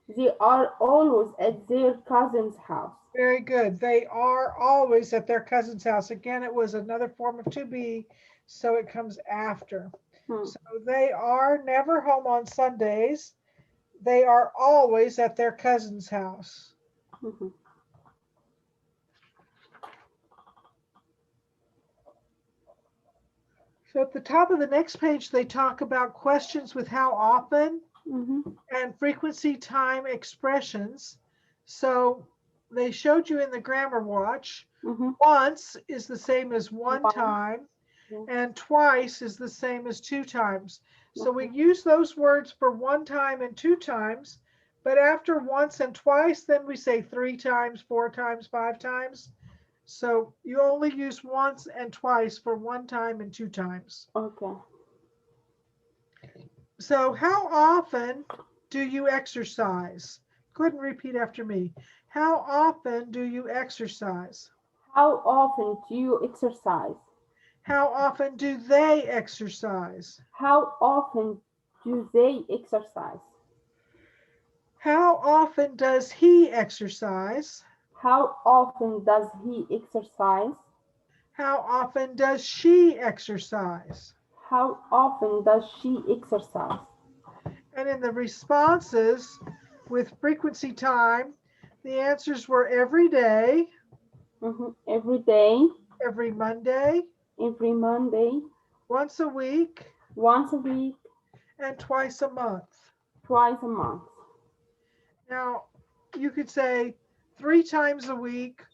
They are always at their cousin's house. Very good. They are always at their cousin's house. Again, it was another form of to be, so it comes after. Hmm. So they are never home on Sundays. They are always at their cousin's house. Mhm. So at the top of the next page, they talk about questions with how often Mhm. and frequency time expressions. So they showed you in the grammar watch, Mhm. once is the same as one One. time, Yes. and twice is the same as 2 times. So we Okay. use those words for 1 time and 2 times, but after once and twice, then we say 3 times, 4 times, 5 times. So you only use once and twice for 1 time and 2 times. Okay. So how often do you exercise? Go ahead and repeat after me. How often do you exercise? How often do you exercise? How often do they exercise? How often do they exercise? How often does he exercise? How often does he exercise? How often does she exercise? How often does she exercise? And in the responses with frequency time, the answers were every day, Every day, every Monday, every Monday, once a week, once a week, and twice a month. twice a month. Now, you could say 3 times a week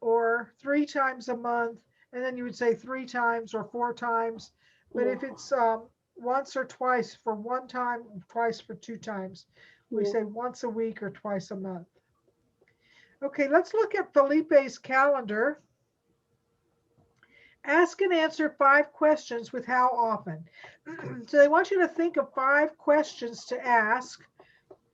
or 3 times a month, and then you would say 3 times or 4 times. But Yeah. if it's once or twice for 1 time, twice for 2 times, we Yeah. say once a week or twice a month. Okay, let's look at Felipe's calendar. Ask and answer 5 questions with how often. So they want you to think of 5 questions to ask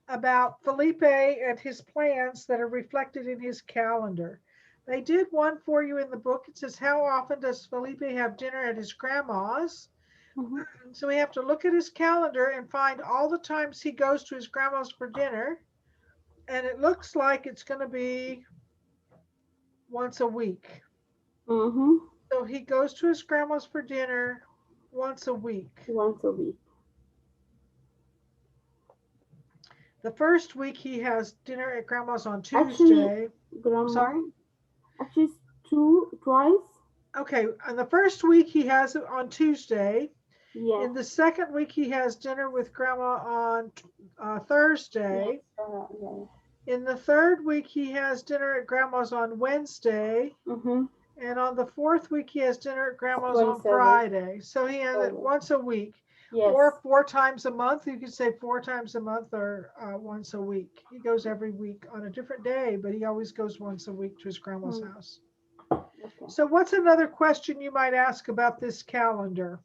about Felipe and his plans that are reflected in his calendar. They did one for you in the book. It says, how often does Felipe have dinner at his grandma's? Mhm. So we have to look at his calendar and find all the times he goes to his grandma's for dinner. And it looks like it's going to be once a week. Mhm. So he goes to his grandma's for dinner once a week. Once a week. The first week he has dinner at grandma's on Actually, Tuesday. grandma. Sorry? Actually, twice. Okay, on the first week he has it on Tuesday. Yes. In the second week he has dinner with grandma on Yes. Thursday. Yeah. In the third week he has dinner at grandma's on Wednesday. Mhm. And on the fourth week, he has dinner at grandma's on 27. Friday. So he has it Friday. once a week. Yes. Or 4 times a month. You could say 4 times a month or once a week. He goes every week on a different day, but he always goes once a week to his grandma's house. Okay. So what's another question you might ask about this calendar?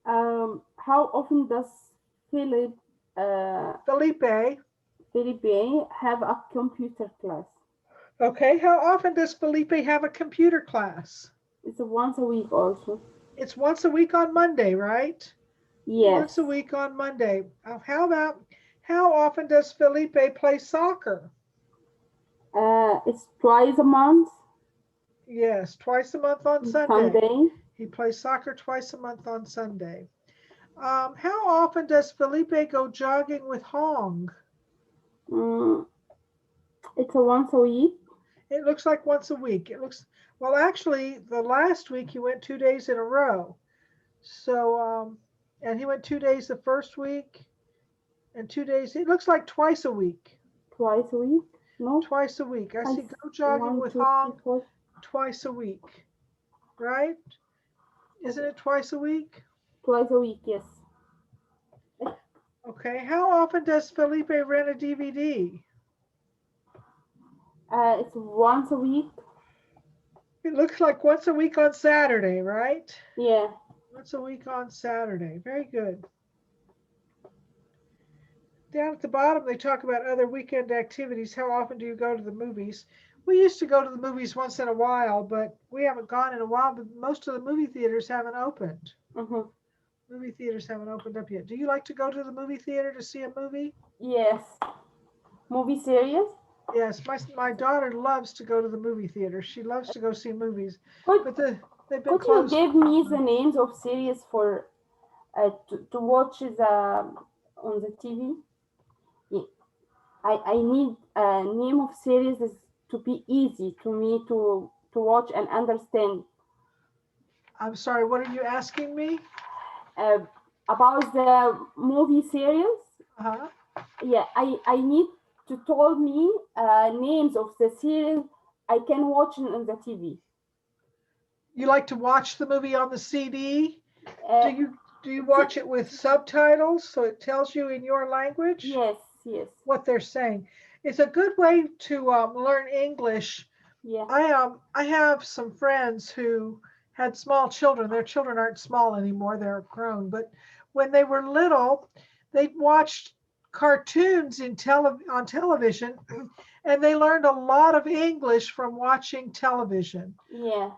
How often does Philip Felipe, have a computer class? okay, how often does Felipe have a computer class? It's once a week also. It's once a week on Monday, right? Yes. Once a week on Monday. How often does Felipe play soccer? It's twice a month. Yes, twice a month on Sunday. He plays soccer twice a month on Sunday. How often does Felipe go jogging with Hong? It's a once a week. It looks like once a week. Well, actually, the last week he went 2 days in a row. So, and he went 2 days the first week and 2 days. It looks like twice a week. Twice a week? No. Twice a week. I see go jogging with Hong twice a week, right? Isn't it twice a week? Twice a week, yes. Okay. How often does Felipe rent a DVD? It's once a week. It looks like once a week on Saturday, right? Yeah. Once a week on Saturday. Very good. Down at the bottom, they talk about other weekend activities. How often do you go to the movies? We used to go to the movies once in a while, but we haven't gone in a while. But most of the movie theaters haven't opened. Movie theaters haven't opened up yet. Do you like to go to the movie theater to see a movie? Yes. Movie series? Yes, my daughter loves to go to the movie theater. She loves to go see movies. But they've been Could closed. you give me the names of series for to watch on the TV? I need a name of series to be easy to me to watch and understand. I'm sorry, what are you asking me? About the movie series. Uh-huh. Yeah, I need to tell me names of the series I can watch on the TV. You like to watch the movie on the CD? Do you watch it with subtitles so it tells you in your language? Yes. What they're saying. It's a good way to learn English. Yeah. I have some friends who had small children. Their children aren't small anymore; they're grown. But when they were little, they watched cartoons on television, and they learned a lot of English from watching television. Yeah.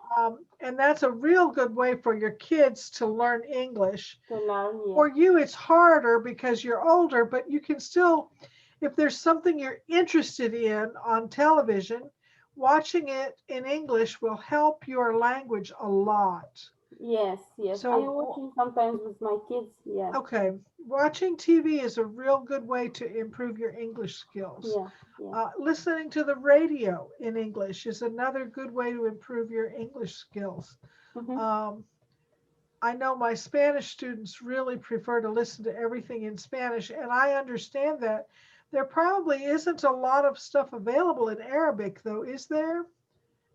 And that's a real good way for your kids to learn English. To learn, yeah. For you, it's harder because you're older, but you can still, if there's something you're interested in on television, watching it in English will help your language a lot. Yes. So, I'm watching sometimes with my kids. Yeah. Okay. Watching TV is a real good way to improve your English skills. Yeah. Listening to the radio in English is another good way to improve your English skills. I know my Spanish students really prefer to listen to everything in Spanish, and I understand that. There probably isn't a lot of stuff available in Arabic, though, is there?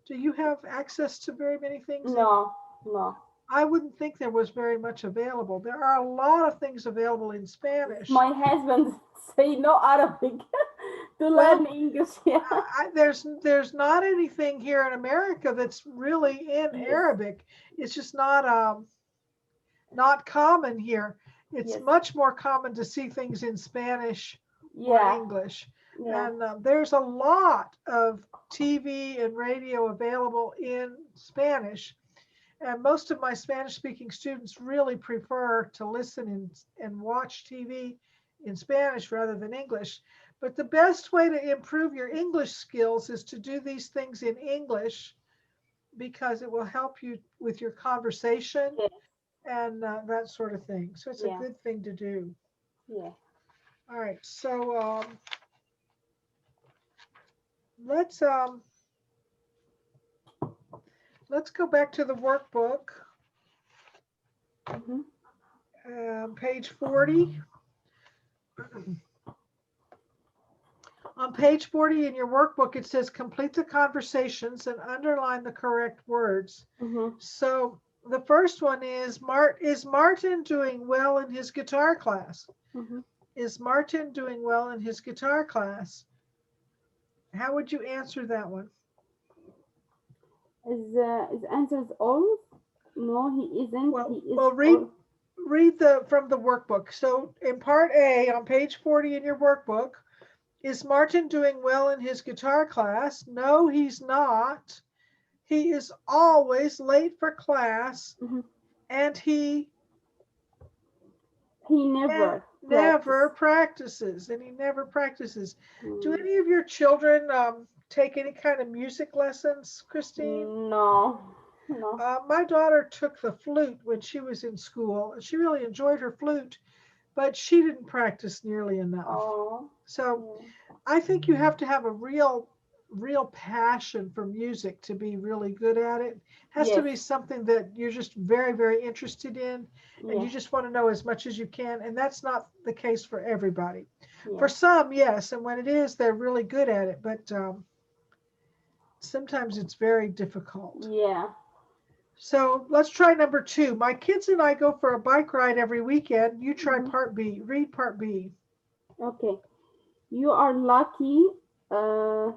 Do you have access to very many things? No. I wouldn't think there was very much available. There are a lot of things available in Spanish. My husband say no Arabic to learn English. Yeah. There's not anything here in America that's really in Arabic. It's just not common here. It's much more common to see things in Spanish or English. Yeah. And there's a lot of TV and radio available in Spanish. And most of my Spanish speaking students really prefer to listen and watch TV in Spanish rather than English. But the best way to improve your English skills is to do these things in English because it will help you with your conversation and that sort of thing. So it's a good thing to do. Yeah. All right. So let's go back to the workbook. Page 40. On page 40 in your workbook, it says complete the conversations and underline the correct words. So the first one is Martin doing well in his guitar class? Is Martin doing well in his guitar class? How would you answer that one? Is answers always? No, he isn't. Well, He is. well read from the workbook. So in part A on page 40 in your workbook, is Martin doing well in his guitar class? No, he's not. He is always late for class, and he never practices. And he never practices. Do any of your children take any kind of music lessons, Christine? No. My daughter took the flute when she was in school. She really enjoyed her flute, but she didn't practice nearly enough. So I think you have to have a real passion for music to be really good at it. It has to be something that you're just very, very interested in, and you just want to know as much as you can. And that's not the case for everybody. For some, yes, and when it is, they're really good at it, but sometimes it's very difficult. So let's try number 2. My kids and I go for a bike ride every weekend. You try part B. Read part B. Okay. You are lucky. I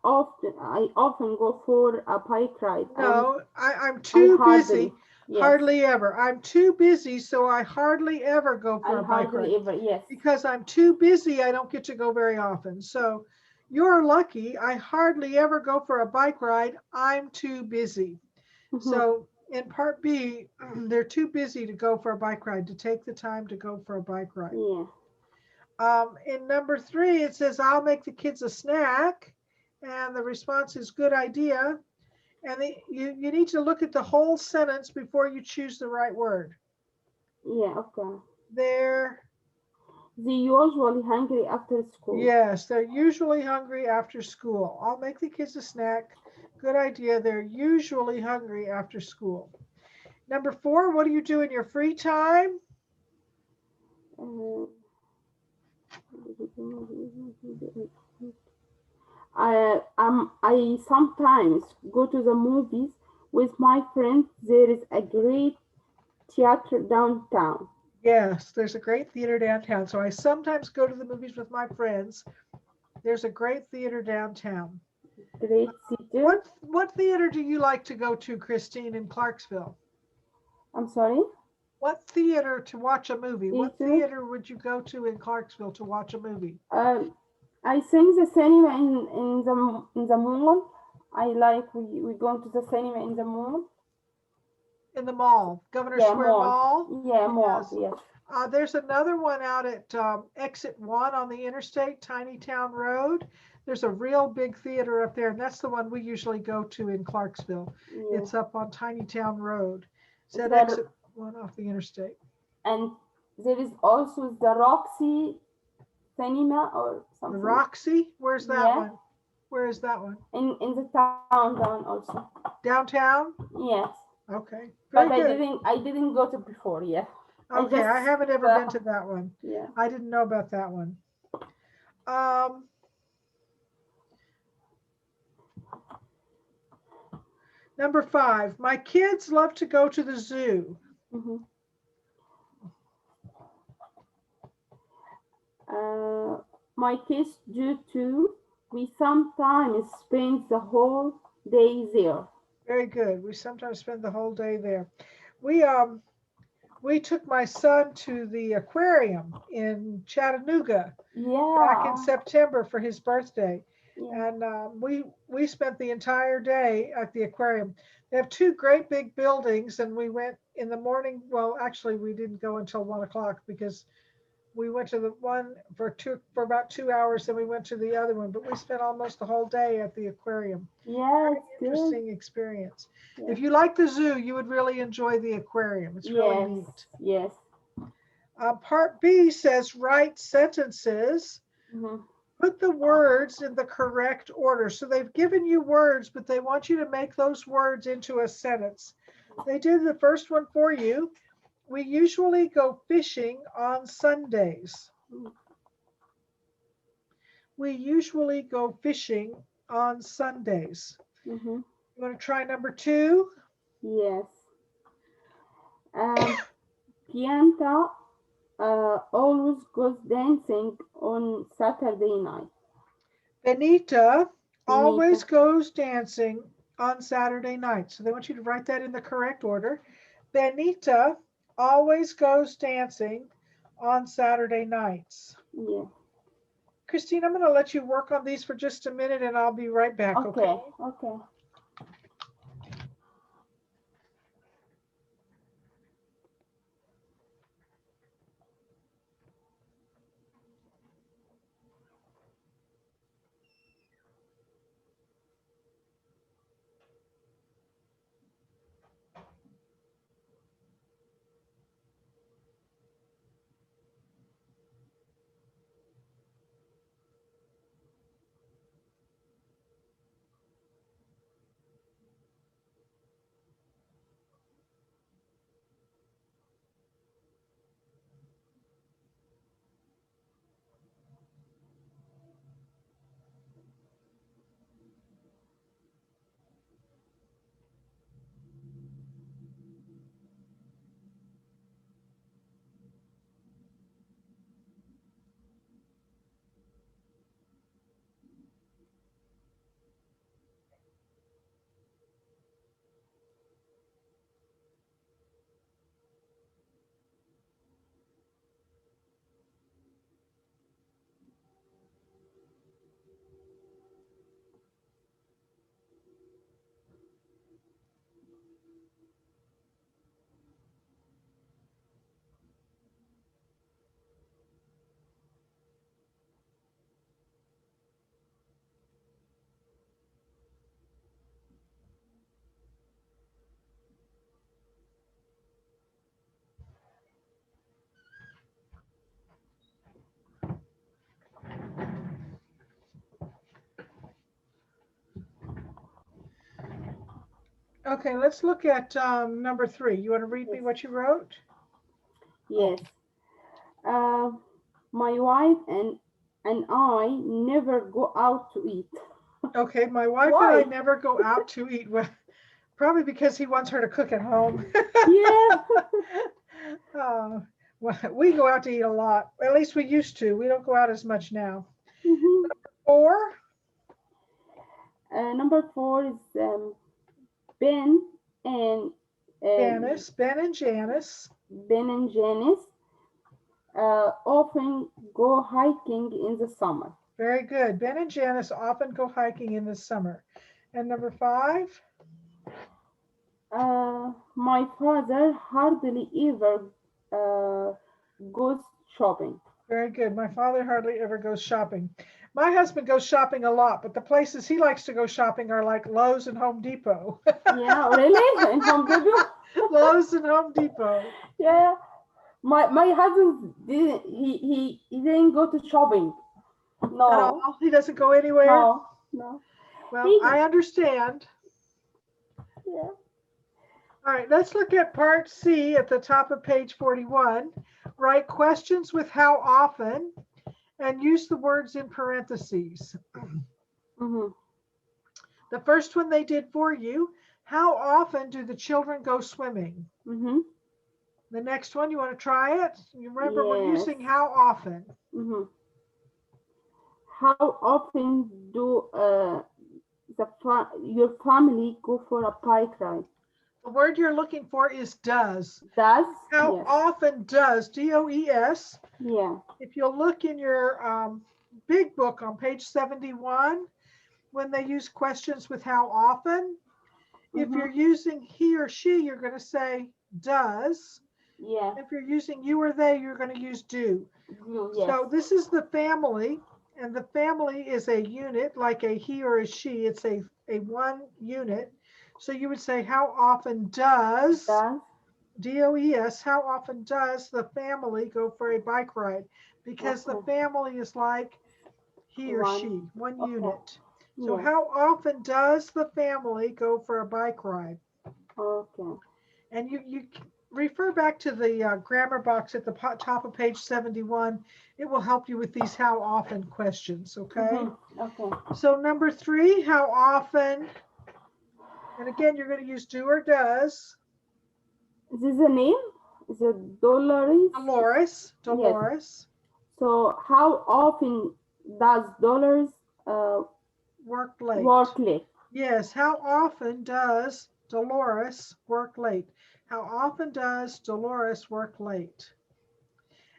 often go for a bike ride. No, I'm too busy. Hardly ever. I'm too busy, so I hardly ever go for a bike ride. Because I'm too busy, I don't get to go very often. So you're lucky. I hardly ever go for a bike ride. I'm too busy. So in part B, they're too busy to go for a bike ride, to take the time to go for a bike ride. In number 3, it says, I'll make the kids a snack. And the response is good idea. And you need to look at the whole sentence before you choose the right word. They're usually hungry after school. Yes, they're usually hungry after school. I'll make the kids a snack. Good idea. They're usually hungry after school. Number 4, what do you do in your free time? I sometimes go to the movies with my friends. There is a great theater downtown. Yes, there's a great theater downtown. So I sometimes go to the movies with my friends. There's a great theater downtown. Great theater. What theater do you like to go to, Christine, in Clarksville? I'm sorry? What theater to watch a movie? What theater would you go to in Clarksville to watch a movie? I think the cinema in the mall. I like we go to the cinema in the mall. In the mall, Governor Square Mall? Yeah, mall, yes. There's another one out at exit 1 on the interstate, Tiny Town Road. There's a real big theater up there, and that's the one we usually go to in Clarksville. It's up on Tiny Town Road. It's at exit 1 off the interstate. And there is also the Roxy Cinema or something. The Roxy? Where's that one? Where is that one? In the downtown also. Downtown? Yes. Okay. But I didn't go to before, Okay, I haven't ever been to that one. I didn't know about that one. Number 5, my kids love to go to the zoo. My kids do too. We sometimes spend the whole day there. Very good. We sometimes spend the whole day there. We took my son to the aquarium in Chattanooga back in September for his birthday. And we spent the entire day at the aquarium. They have 2 great big buildings, and we went in the morning. Well, actually, we didn't go until 1 o'clock because we went to the one for about 2 hours, then we went to the other one. But we spent almost the whole day at the aquarium. Very interesting experience. If you like the zoo, you would really enjoy the aquarium. It's really neat. Yes. Part B says write sentences. Put the words in the correct order. So they've given you words, but they want you to make those words into a sentence. They did the first one for you. We usually go fishing on Sundays. We usually go fishing on Sundays. Mm-hmm. You want to try number 2? Yes. Pianta always goes dancing on Saturday night. Benita Benita. always goes dancing on Saturday night. So they want you to write that in the correct order. Benita always goes dancing on Saturday nights. Yeah. Christine, I'm going to let you work on these for just a minute and I'll be right back, okay? Okay. Okay. Okay, let's look at number 3. You want to read me Yes. what you wrote? Yes. Uh, my wife and I never go out to eat. Okay, my wife and I Why? never go out to eat. Well, probably because he wants her to cook at home. Yeah. Well, we go out to eat a lot. At least we used to. We don't go out as much now. Mm-hmm. 4, Number 4 is Ben and um, Janice, Ben and Janice. Ben and Janice often go hiking in the summer. Very good. Ben and Janice often go hiking in the summer. And number 5, My father hardly ever uh, goes shopping. very good. My father hardly ever goes shopping. My husband goes shopping a lot, but the places he likes to go shopping are like Lowe's and Home Depot. Yeah, really? In Home Depot? Lowe's and Home Depot. Yeah. My husband he didn't go to shopping. At No, all? He doesn't go anywhere? no. Well, He I understand. yeah. All right, let's look at part C at the top of page 41. Write questions with how often and use the words in parentheses. Mm-hmm. The first one they did for you, how often do the children go swimming? Mm-hmm. The next one, you want to try it? You remember we're Yes. using how often. Mm-hmm. How often do your family go for a bike ride? The word you're looking for is does. Does? How Yes. often does, D-O-E-S, Yeah. if you'll look in your big book on page 71, when they use questions with how often, if Mm-hmm. you're using he or she, you're going to say does. Yeah. If you're using you or they, you're going to use do. Yes. So this is the family, and the family is a unit, like a he or a she. It's a one unit. So you would say, how often does, Does? D-O-E-S, how often does the family go for a bike ride? Because the Okay. family is like he or One. she, one Okay. unit. So Yes. how often does the family go for a bike ride? Okay. And you refer back to the grammar box at the top of page 71. It will help you with these how often questions, okay? Okay. So number 3, how often, and again, you're going to use do or does. Is this a name? Is it Dolores? Dolores. Yes. So how often does Dolores work late? Work late. Yes, how often does Dolores work late? How often does Dolores work late?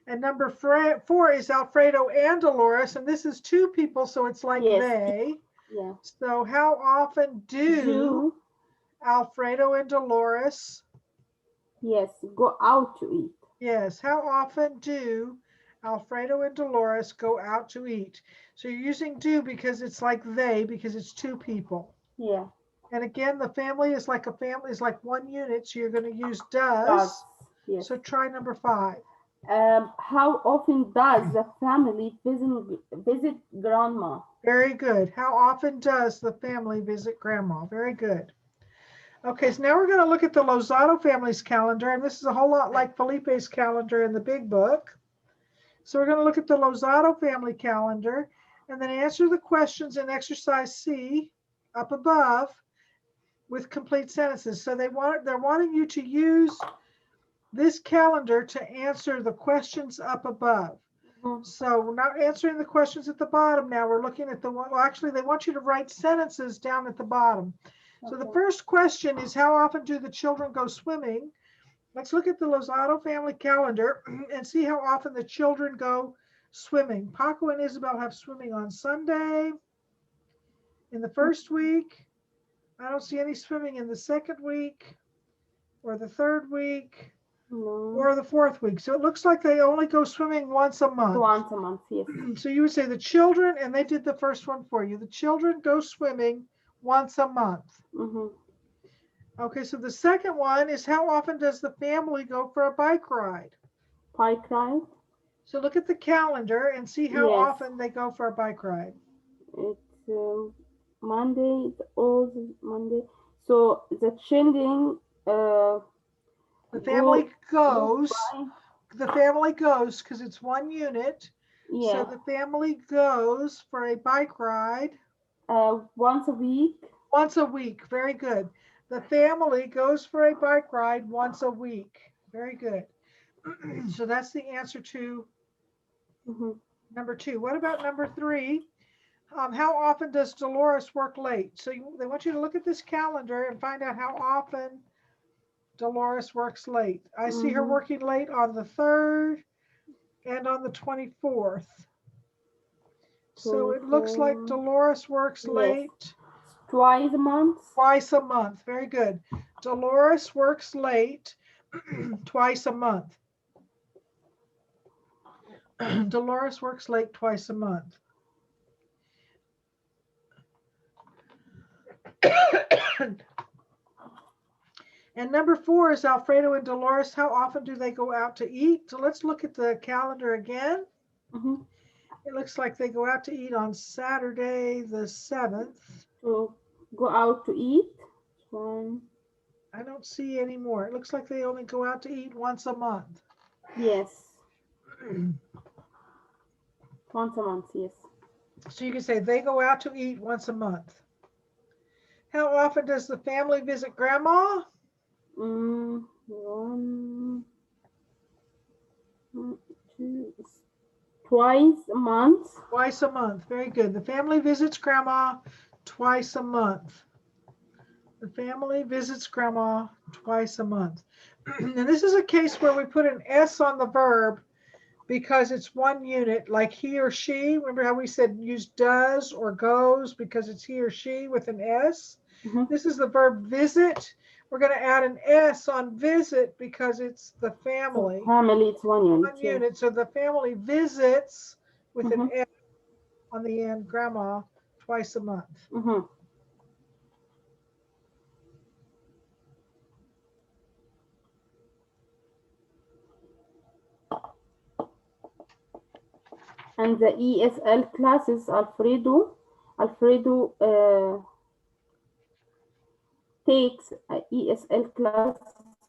And number 4 is Alfredo and Dolores, and this is 2 people, so it's like they. Yeah. So how often do Alfredo and Dolores? Yes, go out to eat. Yes, how often do Alfredo and Dolores go out to eat? So you're using do because it's like they, because it's 2 people. Yeah. And again, the family is like one unit, so you're going to use does. Yes. So try number 5. How often does the family visit grandma? Very good. How often does the family visit grandma? Very good. Okay, so now we're going to look at the Lozado family's calendar, and this is a whole lot like Felipe's calendar in the big book. So we're going to look at the Lozado family calendar and then answer the questions in exercise C up above with complete sentences. So they're wanting you to use this calendar to answer the questions up above. So we're not answering the questions at the bottom now. We're looking at actually, they want you to write sentences down at the bottom. So the first question is, how often do the children go swimming? Let's look at the Lozado family calendar and see how often the children go swimming. Paco and Isabel have swimming on Sunday in the first week. I don't see any swimming in the second week or the third week or the fourth week. So it looks like they only go swimming once a month. Once a month, yes. So you would say the children, and they did the first one for you. The children go swimming once a month. Okay, so the second one is, how often does the family go for a bike ride? Bike ride? So look at the calendar and see how often they go for a bike ride. It's Monday, all Monday. So the children, the family goes. The family goes because it's one unit. Yeah. So the family goes for a bike ride. Once a week. Once a week. Very good. The family goes for a bike ride once a week. Very good. So that's the answer to number 2. What about number 3? How often does Dolores work late? So they want you to look at this calendar and find out how often Dolores works late. I see her working late on the 3rd and on the 24th. So it looks like Dolores works late. Twice a month? Twice a month. Very good. Dolores works late twice a month. Dolores works late twice a month. And number 4 is Alfredo and Dolores. How often do they go out to eat? So let's look at the calendar again. It looks like they go out to eat on Saturday the 7th. So go out to eat? I don't see any more. It looks like they only go out to eat once a month. Yes. Once a month, yes. So you can say they go out to eat once a month. How often does the family visit grandma? Twice a month. Twice a month. Very good. The family visits grandma twice a month. The family visits grandma twice a month. And this is a case where we put an S on the verb because it's one unit, like he or she. Remember how we said use does or goes because it's he or she with an S? This is the verb visit. We're going to add an S on visit because it's the family. Family, it's one unit. One unit. So the family visits with an S on the end, grandma, twice a month. And the ESL classes, Alfredo takes a ESL class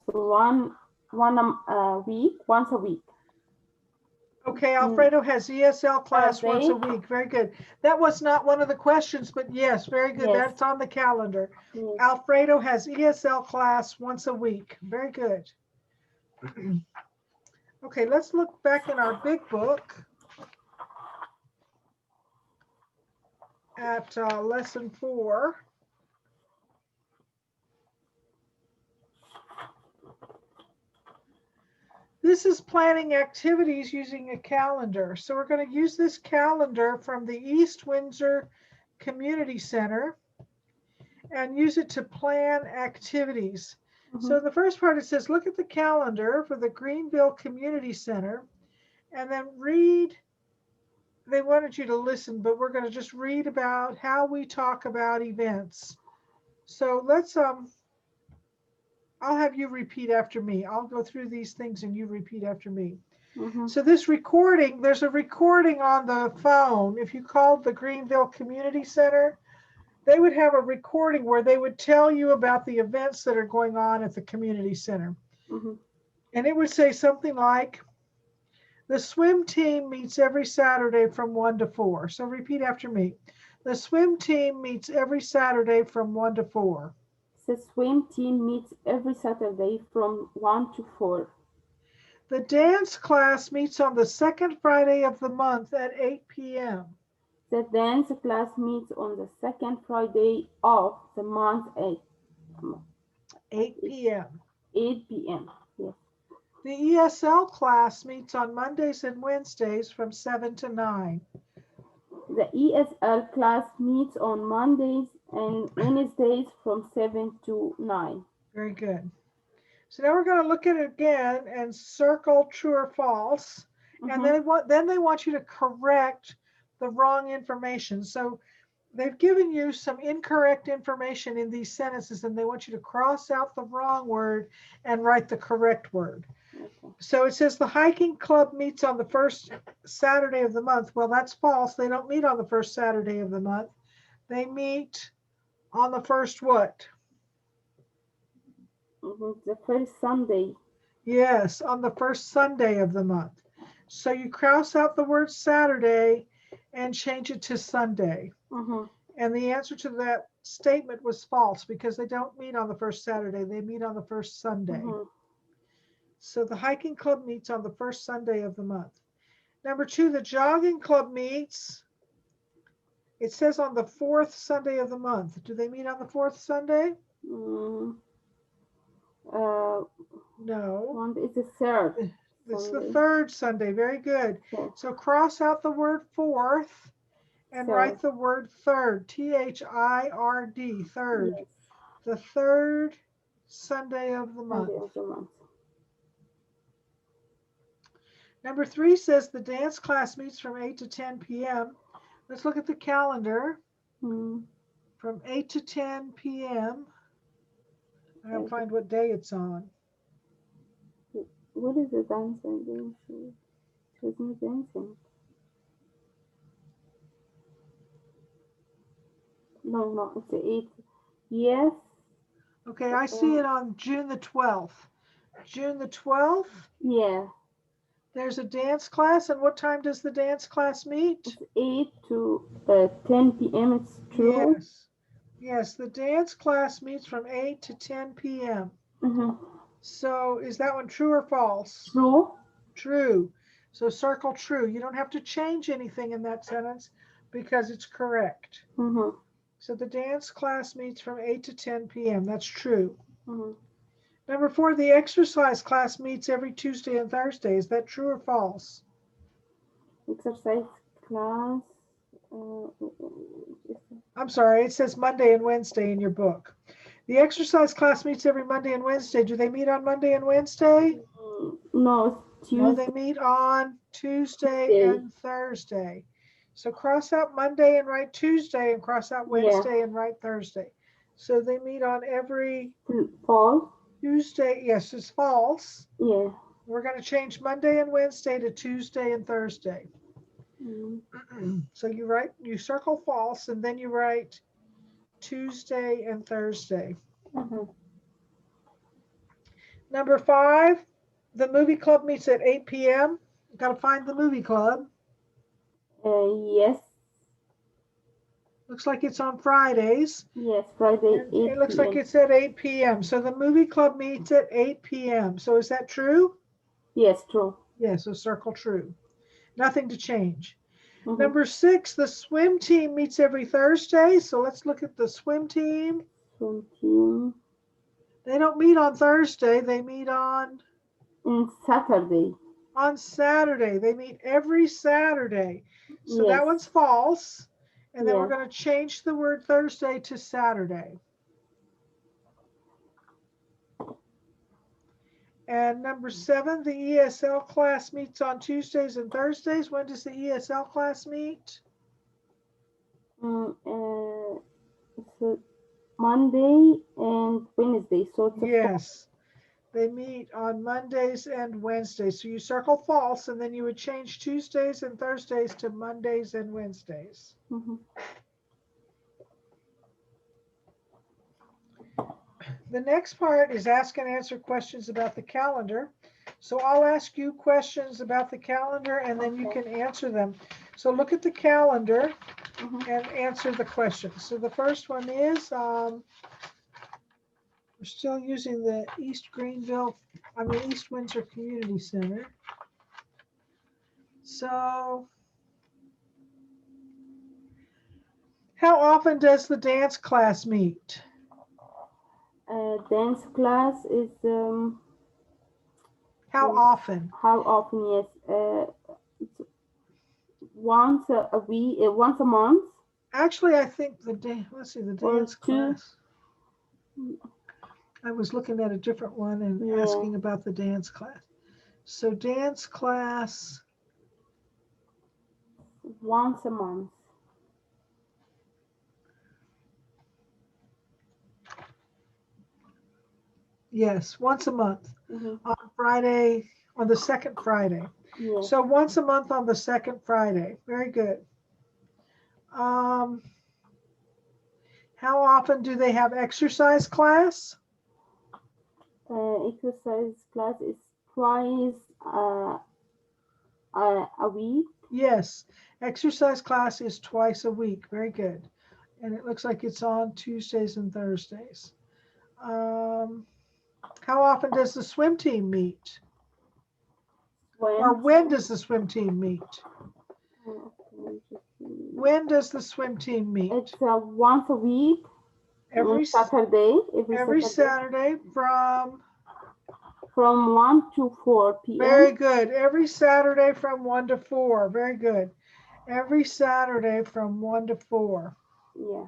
1 once a week. Okay, Alfredo has ESL class once a Thursday. week. Very good. That was not one of the questions, but yes, very good. Yes. That's on the calendar. Yes. Alfredo has ESL class once a week. Very good. Okay, let's look back in our big book at lesson 4. This is planning activities using a calendar. So we're going to use this calendar from the East Windsor Community Center and use it to plan activities. So in the first part, it says, look at the calendar for the Greenville Community Center and then read. They wanted you to listen, but we're going to just read about how we talk about events. So let's, I'll have you repeat after me. I'll go through these things and you repeat after me. So this recording, there's a recording on the phone. If you called the Greenville Community Center, they would have a recording where they would tell you about the events that are going on at the community center. And it would say something like, the swim team meets every Saturday from 1 to 4. So repeat after me. The swim team meets every Saturday from 1 to 4. The swim team meets every Saturday from 1 to 4. The dance class meets on the second Friday of the month at 8 p.m. The dance class meets on the second Friday of the month at 8 p.m. 8 p.m. Yes. The ESL class meets on Mondays and Wednesdays from 7 to 9. The ESL class meets on Mondays and Wednesdays from 7 to 9. Very good. So now we're going to look at it again and circle true or false. And then they want you to correct the wrong information. So they've given you some incorrect information in these sentences and they want you to cross out the wrong word and write the correct word. So it says the hiking club meets on the first Saturday of the month. Well, that's false. They don't meet on the first Saturday of the month. They meet on the first what? The first Sunday. Yes, on the first Sunday of the month. So you cross out the word Saturday and change it to Sunday. And the answer to that statement was false because they don't meet on the first Saturday. They meet on the first Sunday. So the hiking club meets on the first Sunday of the month. Number 2, the jogging club meets, it says on the 4th Sunday of the month. Do they meet on the 4th Sunday? No. It's the third. It's the 3rd Sunday. Very good. So cross out the word 4th and write the word third. T-H-I-R-D. Third. Yes. The 3rd Sunday of the month. Number 3 says the dance class meets from 8 to 10 p.m. Let's look at the calendar. From 8 to 10 p.m. I'm going to find what day it's on. What is the dancing? She's not dancing. No, it's the 8th. Yes. Okay, I see it on June the 12th. June the 12th? Yeah. There's a dance class, and what time does the dance class meet? It's 8 to 10 p.m. It's true. Yes, the dance class meets from 8 to 10 p.m. So is that one true or false? True. True. So circle true. You don't have to change anything in that sentence because it's correct. So the dance class meets from 8 to 10 p.m. That's true. Number 4, the exercise class meets every Tuesday and Thursday. Is that true or false? Exercise class. I'm sorry, it says Monday and Wednesday in your book. The exercise class meets every Monday and Wednesday. Do they meet on Monday and Wednesday? No, Tuesday. No, they meet on Tuesday and Thursday. So cross out Monday and write Tuesday and cross out Wednesday and write Thursday. So they meet on every false. Tuesday. Yes, it's false. Yeah. We're going to change Monday and Wednesday to Tuesday and Thursday. So you circle false and then you write Tuesday and Thursday. Number 5, The movie club meets at 8 p.m. Got to find the movie club. Yes. Looks like it's on Fridays. Yes, Friday, And 8 it looks like p.m. it's at 8 p.m. So the movie club meets at 8 p.m. So is that true? Yes, true. Yes, so circle true. Nothing to change. Mm-hmm. Number 6, the swim team meets every Thursday. So let's look at the swim team. Swim team. They don't meet on Thursday. They meet on Saturday. On Saturday. They meet every Saturday. So Yes. that one's false. And then Yeah. we're going to change the word Thursday to Saturday. And number 7, the ESL class meets on Tuesdays and Thursdays. When does the ESL class meet? It's Monday and Wednesday. So it's Yes. They meet on Mondays and Wednesdays. So you circle false, and then you would change Tuesdays and Thursdays to Mondays and Wednesdays. Mm-hmm. The next part is ask and answer questions about the calendar. So I'll ask you questions about the calendar, and then you can answer them. So look at the calendar and answer the questions. So the first one is, we're still using the East Windsor Community Center. So how often does the dance class meet? Dance class is How often? How often? Yes, it's once a week, once a month. Actually, I think let's see, the dance class. I was looking at a different one and asking about the dance class. So dance class. Once a month. Yes, once a month on Friday, on the second Friday. Yeah. So once a month on the second Friday. Very good. How often do they have exercise class? Exercise class is twice a week. Yes, exercise class is twice a week. Very good. And it looks like it's on Tuesdays and Thursdays. How often does the swim team meet? Or when does the swim team meet? When does the swim team meet? It's once a week. Every Saturday. Every Saturday from 1 to 4 p.m. Very good. Every Saturday from 1 to 4. Very good. Every Saturday from 1 to 4. Yeah.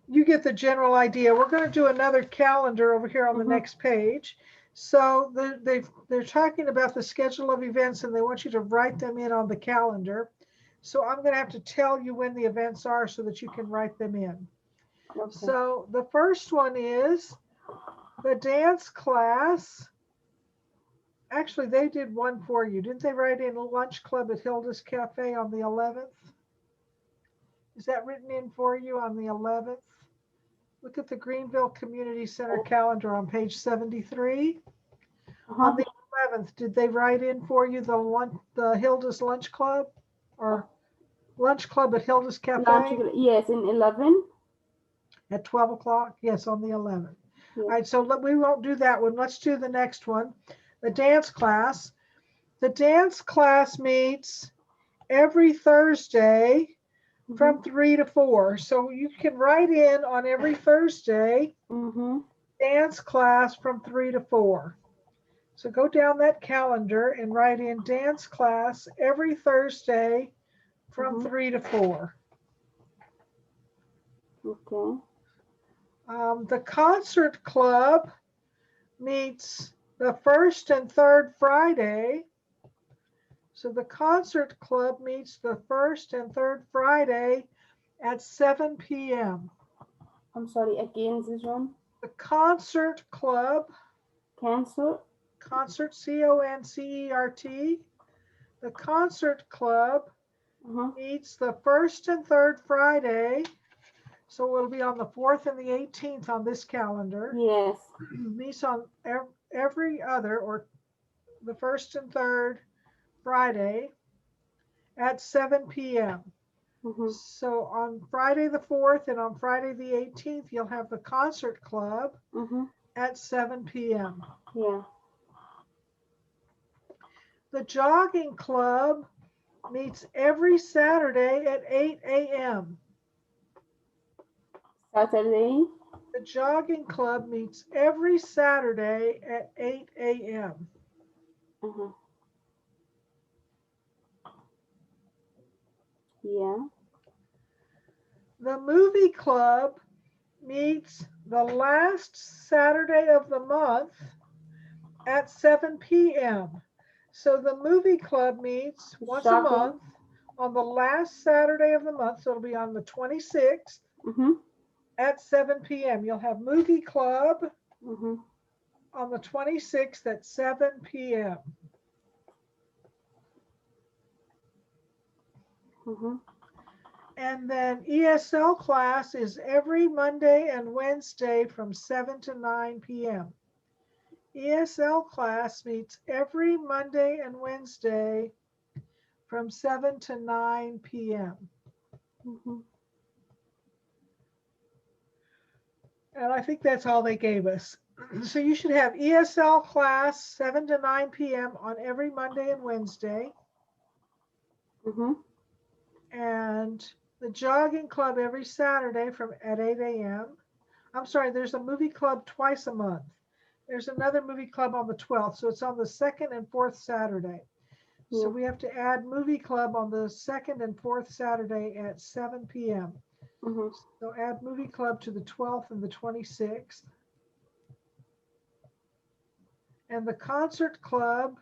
You get the general idea. We're going to do another calendar over here on the next page. So they're talking about the schedule of events, and they want you to write them in on the calendar. So I'm going to have to tell you when the events are so that you can write them in. Okay. So the first one is the dance class. Actually, they did one for you. Didn't they write in a lunch club at Hilda's Cafe on the 11th? Is that written in for you on the 11th? Look at the Greenville Community Center calendar on page 73. On the 11th, did they write in for you the Hilda's Lunch Club or Lunch Club at Hilda's Cafe? Yes, in 11. At 12 o'clock? Yes, on the 11th. All right, so we won't do that one. Let's do the next one. The dance class. The dance class meets every Thursday from 3 to 4. So you can write in on every Thursday, dance class from 3 to 4. So go down that calendar and write in dance class every Thursday from 3 to 4. Okay. The concert club meets the first and third Friday. So the concert club meets the first and third Friday at 7 p.m. I'm sorry, again, this one. The concert club. Concert, C-O-N-C-E-R-T. The concert club meets the first and third Friday. So it'll be on the 4th and the 18th on this calendar. Yes. Meets on every other or the first and third Friday at 7 p.m. So on Friday the 4th and on Friday the 18th, you'll have the concert club at 7 p.m. Yeah. The jogging club meets every Saturday at 8 a.m. Saturday. The jogging club meets every Saturday at 8 a.m. Yeah. The movie club meets the last Saturday of the month at 7 p.m. So the movie club meets once a month on the last Saturday of the month. So it'll be on the 26th at 7 p.m. You'll have movie club on the 26th at 7 p.m. And then ESL class is every Monday and Wednesday from 7 to 9 p.m. ESL class meets every Monday and Wednesday from 7 to 9 p.m. And I think that's all they gave us. So you should have ESL class 7 to 9 p.m. on every Monday and Wednesday. And the jogging club every Saturday at 8 a.m. I'm sorry, there's a movie club twice a month. There's another movie club on the 12th. So it's on the second and fourth Saturday. So we have to add movie club on the second and fourth Saturday at 7 p.m. So add movie club to the 12th and the 26th. And the concert club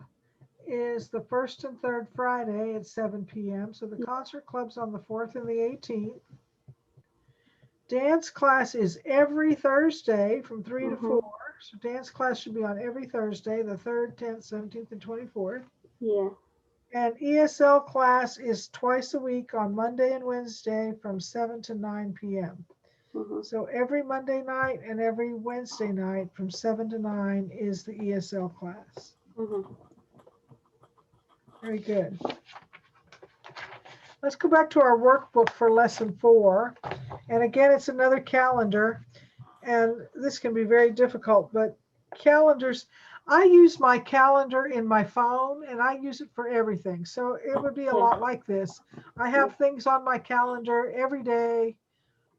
is the first and third Friday at 7 p.m. So the concert club's on the 4th and the 18th. Dance class is every Thursday from 3 to 4. So dance class should be on every Thursday, the 3rd, 10th, 17th, and 24th. Yeah. And ESL class is twice a week on Monday and Wednesday from 7 to 9 p.m. So every Monday night and every Wednesday night from 7 to 9 is the ESL class. Very good. Let's go back to our workbook for lesson 4. And again, it's another calendar. And this can be very difficult, but calendars, I use my calendar in my phone and I use it for everything. So it would be a lot like this. I have things on my calendar every day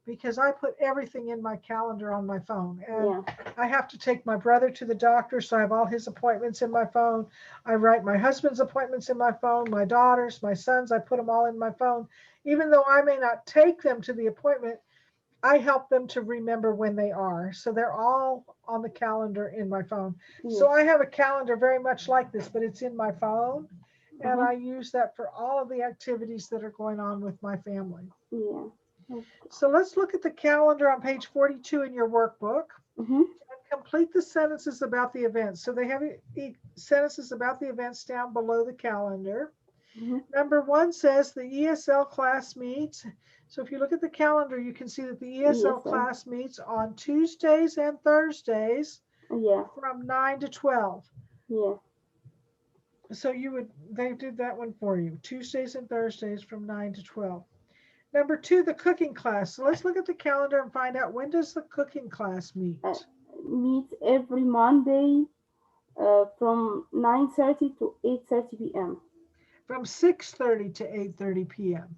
because I put everything in my calendar on my phone. And I have to take my brother to the doctor, so I have all his appointments in my phone. I write my husband's appointments in my phone, my daughters, my sons, I put them all in my phone. Even though I may not take them to the appointment, I help them to remember when they are. So they're all on the calendar in my phone. So I have a calendar very much like this, but it's in my phone. And I use that for all of the activities that are going on with my family. So let's look at the calendar on page 42 in your workbook and complete the sentences about the events. So they have sentences about the events down below the calendar. Number 1 says the ESL class meets. So if you look at the calendar, you can see that the ESL class meets on Tuesdays and Thursdays from 9 to 12. So they did that one for you. Tuesdays and Thursdays from 9 to 12. Number 2, the cooking class. So let's look at the calendar and find out, when does the cooking class meet? Meets every Monday from 9:30 to 8:30 p.m. From 6:30 to 8:30 p.m.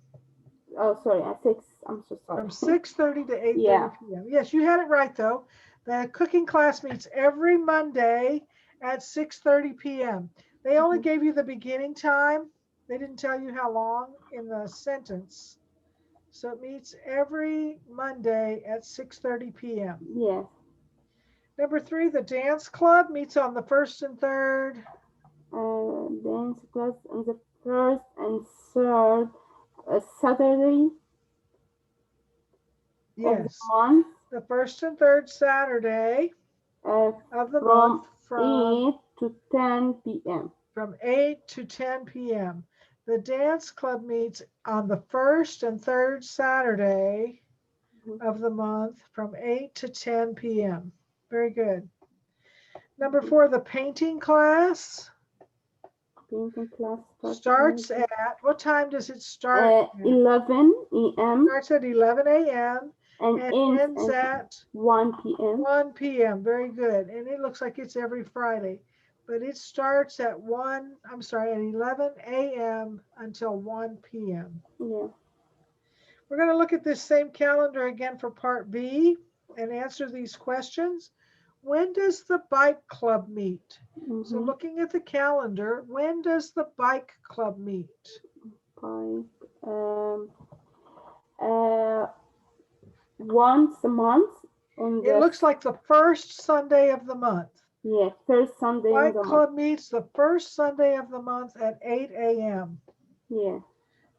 Oh, sorry, at 6. I'm so sorry. From 6:30 to 8:30 p.m. Yes, you had it right, though. The cooking class meets every Monday at 6:30 p.m. They only gave you the beginning time. They didn't tell you how long in the sentence. So it meets every Monday at 6:30 p.m. Yes. Number 3, the dance club meets on the 1st and 3rd. Dance class on the 1st and 3rd Saturday. Yes. Of the month. The 1st and 3rd Saturday of the month from 8 to 10 p.m. From 8 to 10 p.m. The dance club meets on the 1st and 3rd Saturday of the month from 8 to 10 p.m. Very good. Number 4, the painting class Painting class starts at, what time does it start? 11 a.m. Starts at 11 a.m. and ends at 1 p.m. 1 p.m. Very good. And it looks like it's every Friday. But it starts at 11 a.m. until 1 p.m. Yeah. We're going to look at this same calendar again for part B and answer these questions. When does the bike club meet? So looking at the calendar, when does the bike club meet? Once a month. It looks like the first Sunday of the month. Yeah, first Sunday of the month. Bike club meets the first Sunday of the month at 8 a.m. Yeah.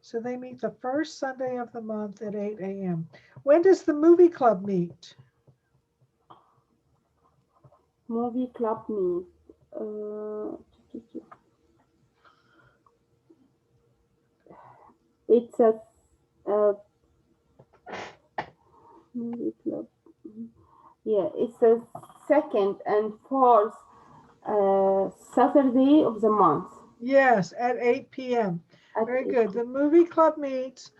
So they meet the first Sunday of the month at 8 a.m. When does the movie club meet? Movie club meet. It's a movie club. Yeah, it's a second and fourth Saturday of the month. Yes, at 8 p.m. Very good. The movie club meets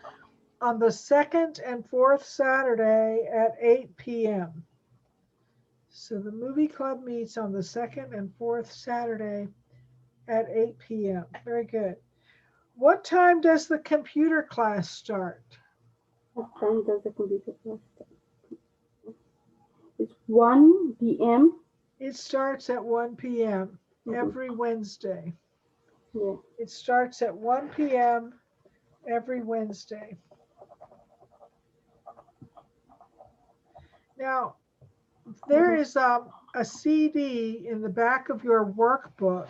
on the second and fourth Saturday at 8 p.m. So the movie club meets on the second and fourth Saturday at 8 p.m. Very good. What time does the computer class start? What time does the computer class start? It's 1 p.m. It starts at 1 p.m. every Wednesday. Yeah. It starts at 1 p.m. every Wednesday. Now, there is a CD in the back of your workbook.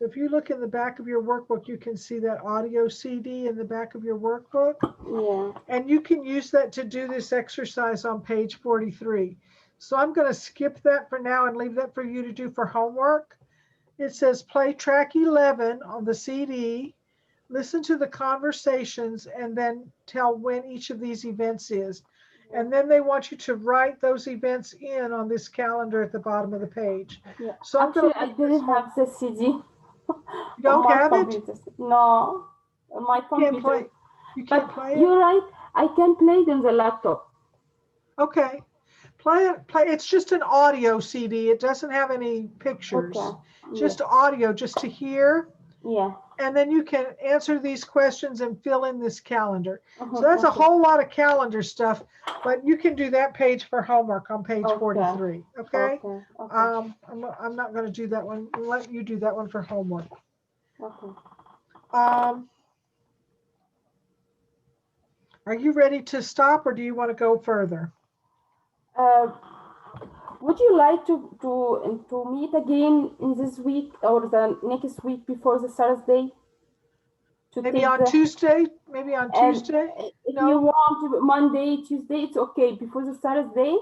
If you look in the back of your workbook, you can see that audio CD in the back of your workbook. Yeah. And you can use that to do this exercise on page 43. So I'm going to skip that for now and leave that for you to do for homework. It says play track 11 on the CD, listen to the conversations, and then tell when each of these events is. And then they want you to write those events in on this calendar at the bottom of the page. Yeah. So actually, I didn't have the CD. You don't have it? No, my computer. You can't play it? You're right. I can play it on the laptop. Okay. Play it. It's just an audio CD. It doesn't have any pictures. Okay. Just audio, just to hear. Yeah. And then you can answer these questions and fill in this calendar. So that's a whole lot of calendar stuff, but you can do that page for homework on page 43. Okay? I'm not going to do that one. I'll let you do that one for homework. Okay. Are you ready to stop, or do you want to go further? Would you like to meet again in this week or the next week before the Thursday? Maybe on Tuesday? Maybe on Tuesday? If you want Monday, Tuesday, it's okay. Before the Thursday.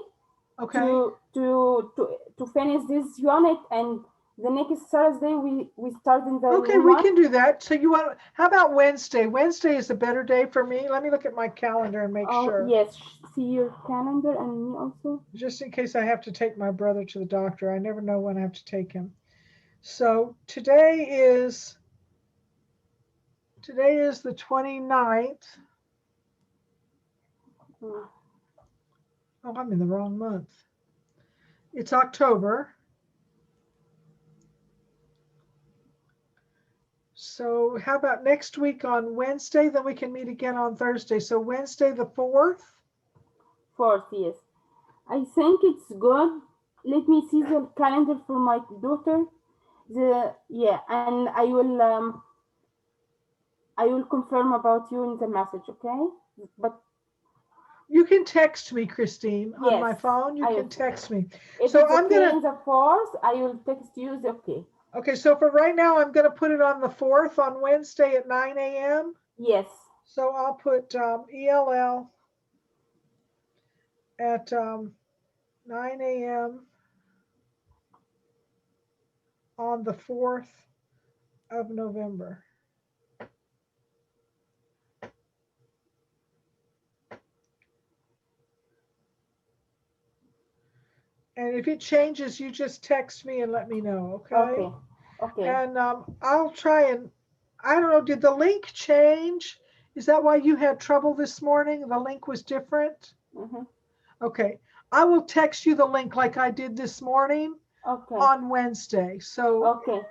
Okay. To finish this unit, and the next Thursday we start in the okay, we can do that. So you want, how about Wednesday? Wednesday is a better day for me. Let me look at my calendar and make sure. Yes, see your calendar and me also. Just in case I have to take my brother to the doctor. I never know when I have to take him. So today is the 29th. Oh, I'm in the wrong month. It's October. So how about next week on Wednesday? Then we can meet again on Thursday. So Wednesday the 4th? 4th, yes. I think it's good. Let me see the calendar for my daughter. And I will confirm about you in the message, okay? But you can text me, Christine, on my phone. You can text me. If so it's I'm okay in the 4th, I will text you. It's okay. Okay, so for right now, I'm going to put it on the 4th on Wednesday at 9 a.m. Yes. So I'll put ELL at 9 a.m. on the 4th of November. And if it changes, you just text me and let me know, okay? Okay. Okay. And I'll try and, I don't know, did the link change? Is that why you had trouble this morning? The link was different? Mhm. Okay. I will text you the link like I did this morning Okay. on Wednesday. So Okay.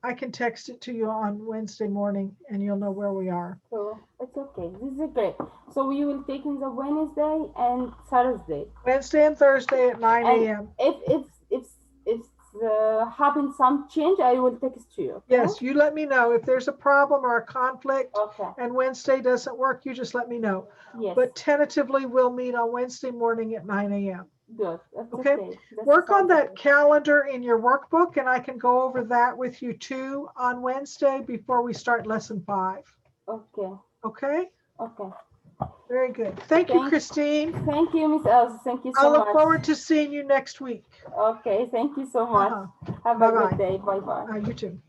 I can text it to you on Wednesday morning and you'll know where we are. So it's okay. This is great. So we will take in the Wednesday and Thursday. Wednesday and Thursday at 9 And a.m. if happens some change, I will text you. Okay? Yes, you let me know if there's a problem or a conflict Okay. and Wednesday doesn't work, you just let me know. Yes. But tentatively, we'll meet on Wednesday morning at 9 a.m. Good. That's Okay. okay. That Work on sounds that good. calendar in your workbook, and I can go over that with you too on Wednesday before we start lesson 5. Okay. Okay? Okay. Very good. Thank you, Christine. Thank you, Miss Elsa. Thank you so I'll look much. forward to seeing you next week. Okay. Thank you so much. Have a Bye-bye. good day. Bye bye. You too.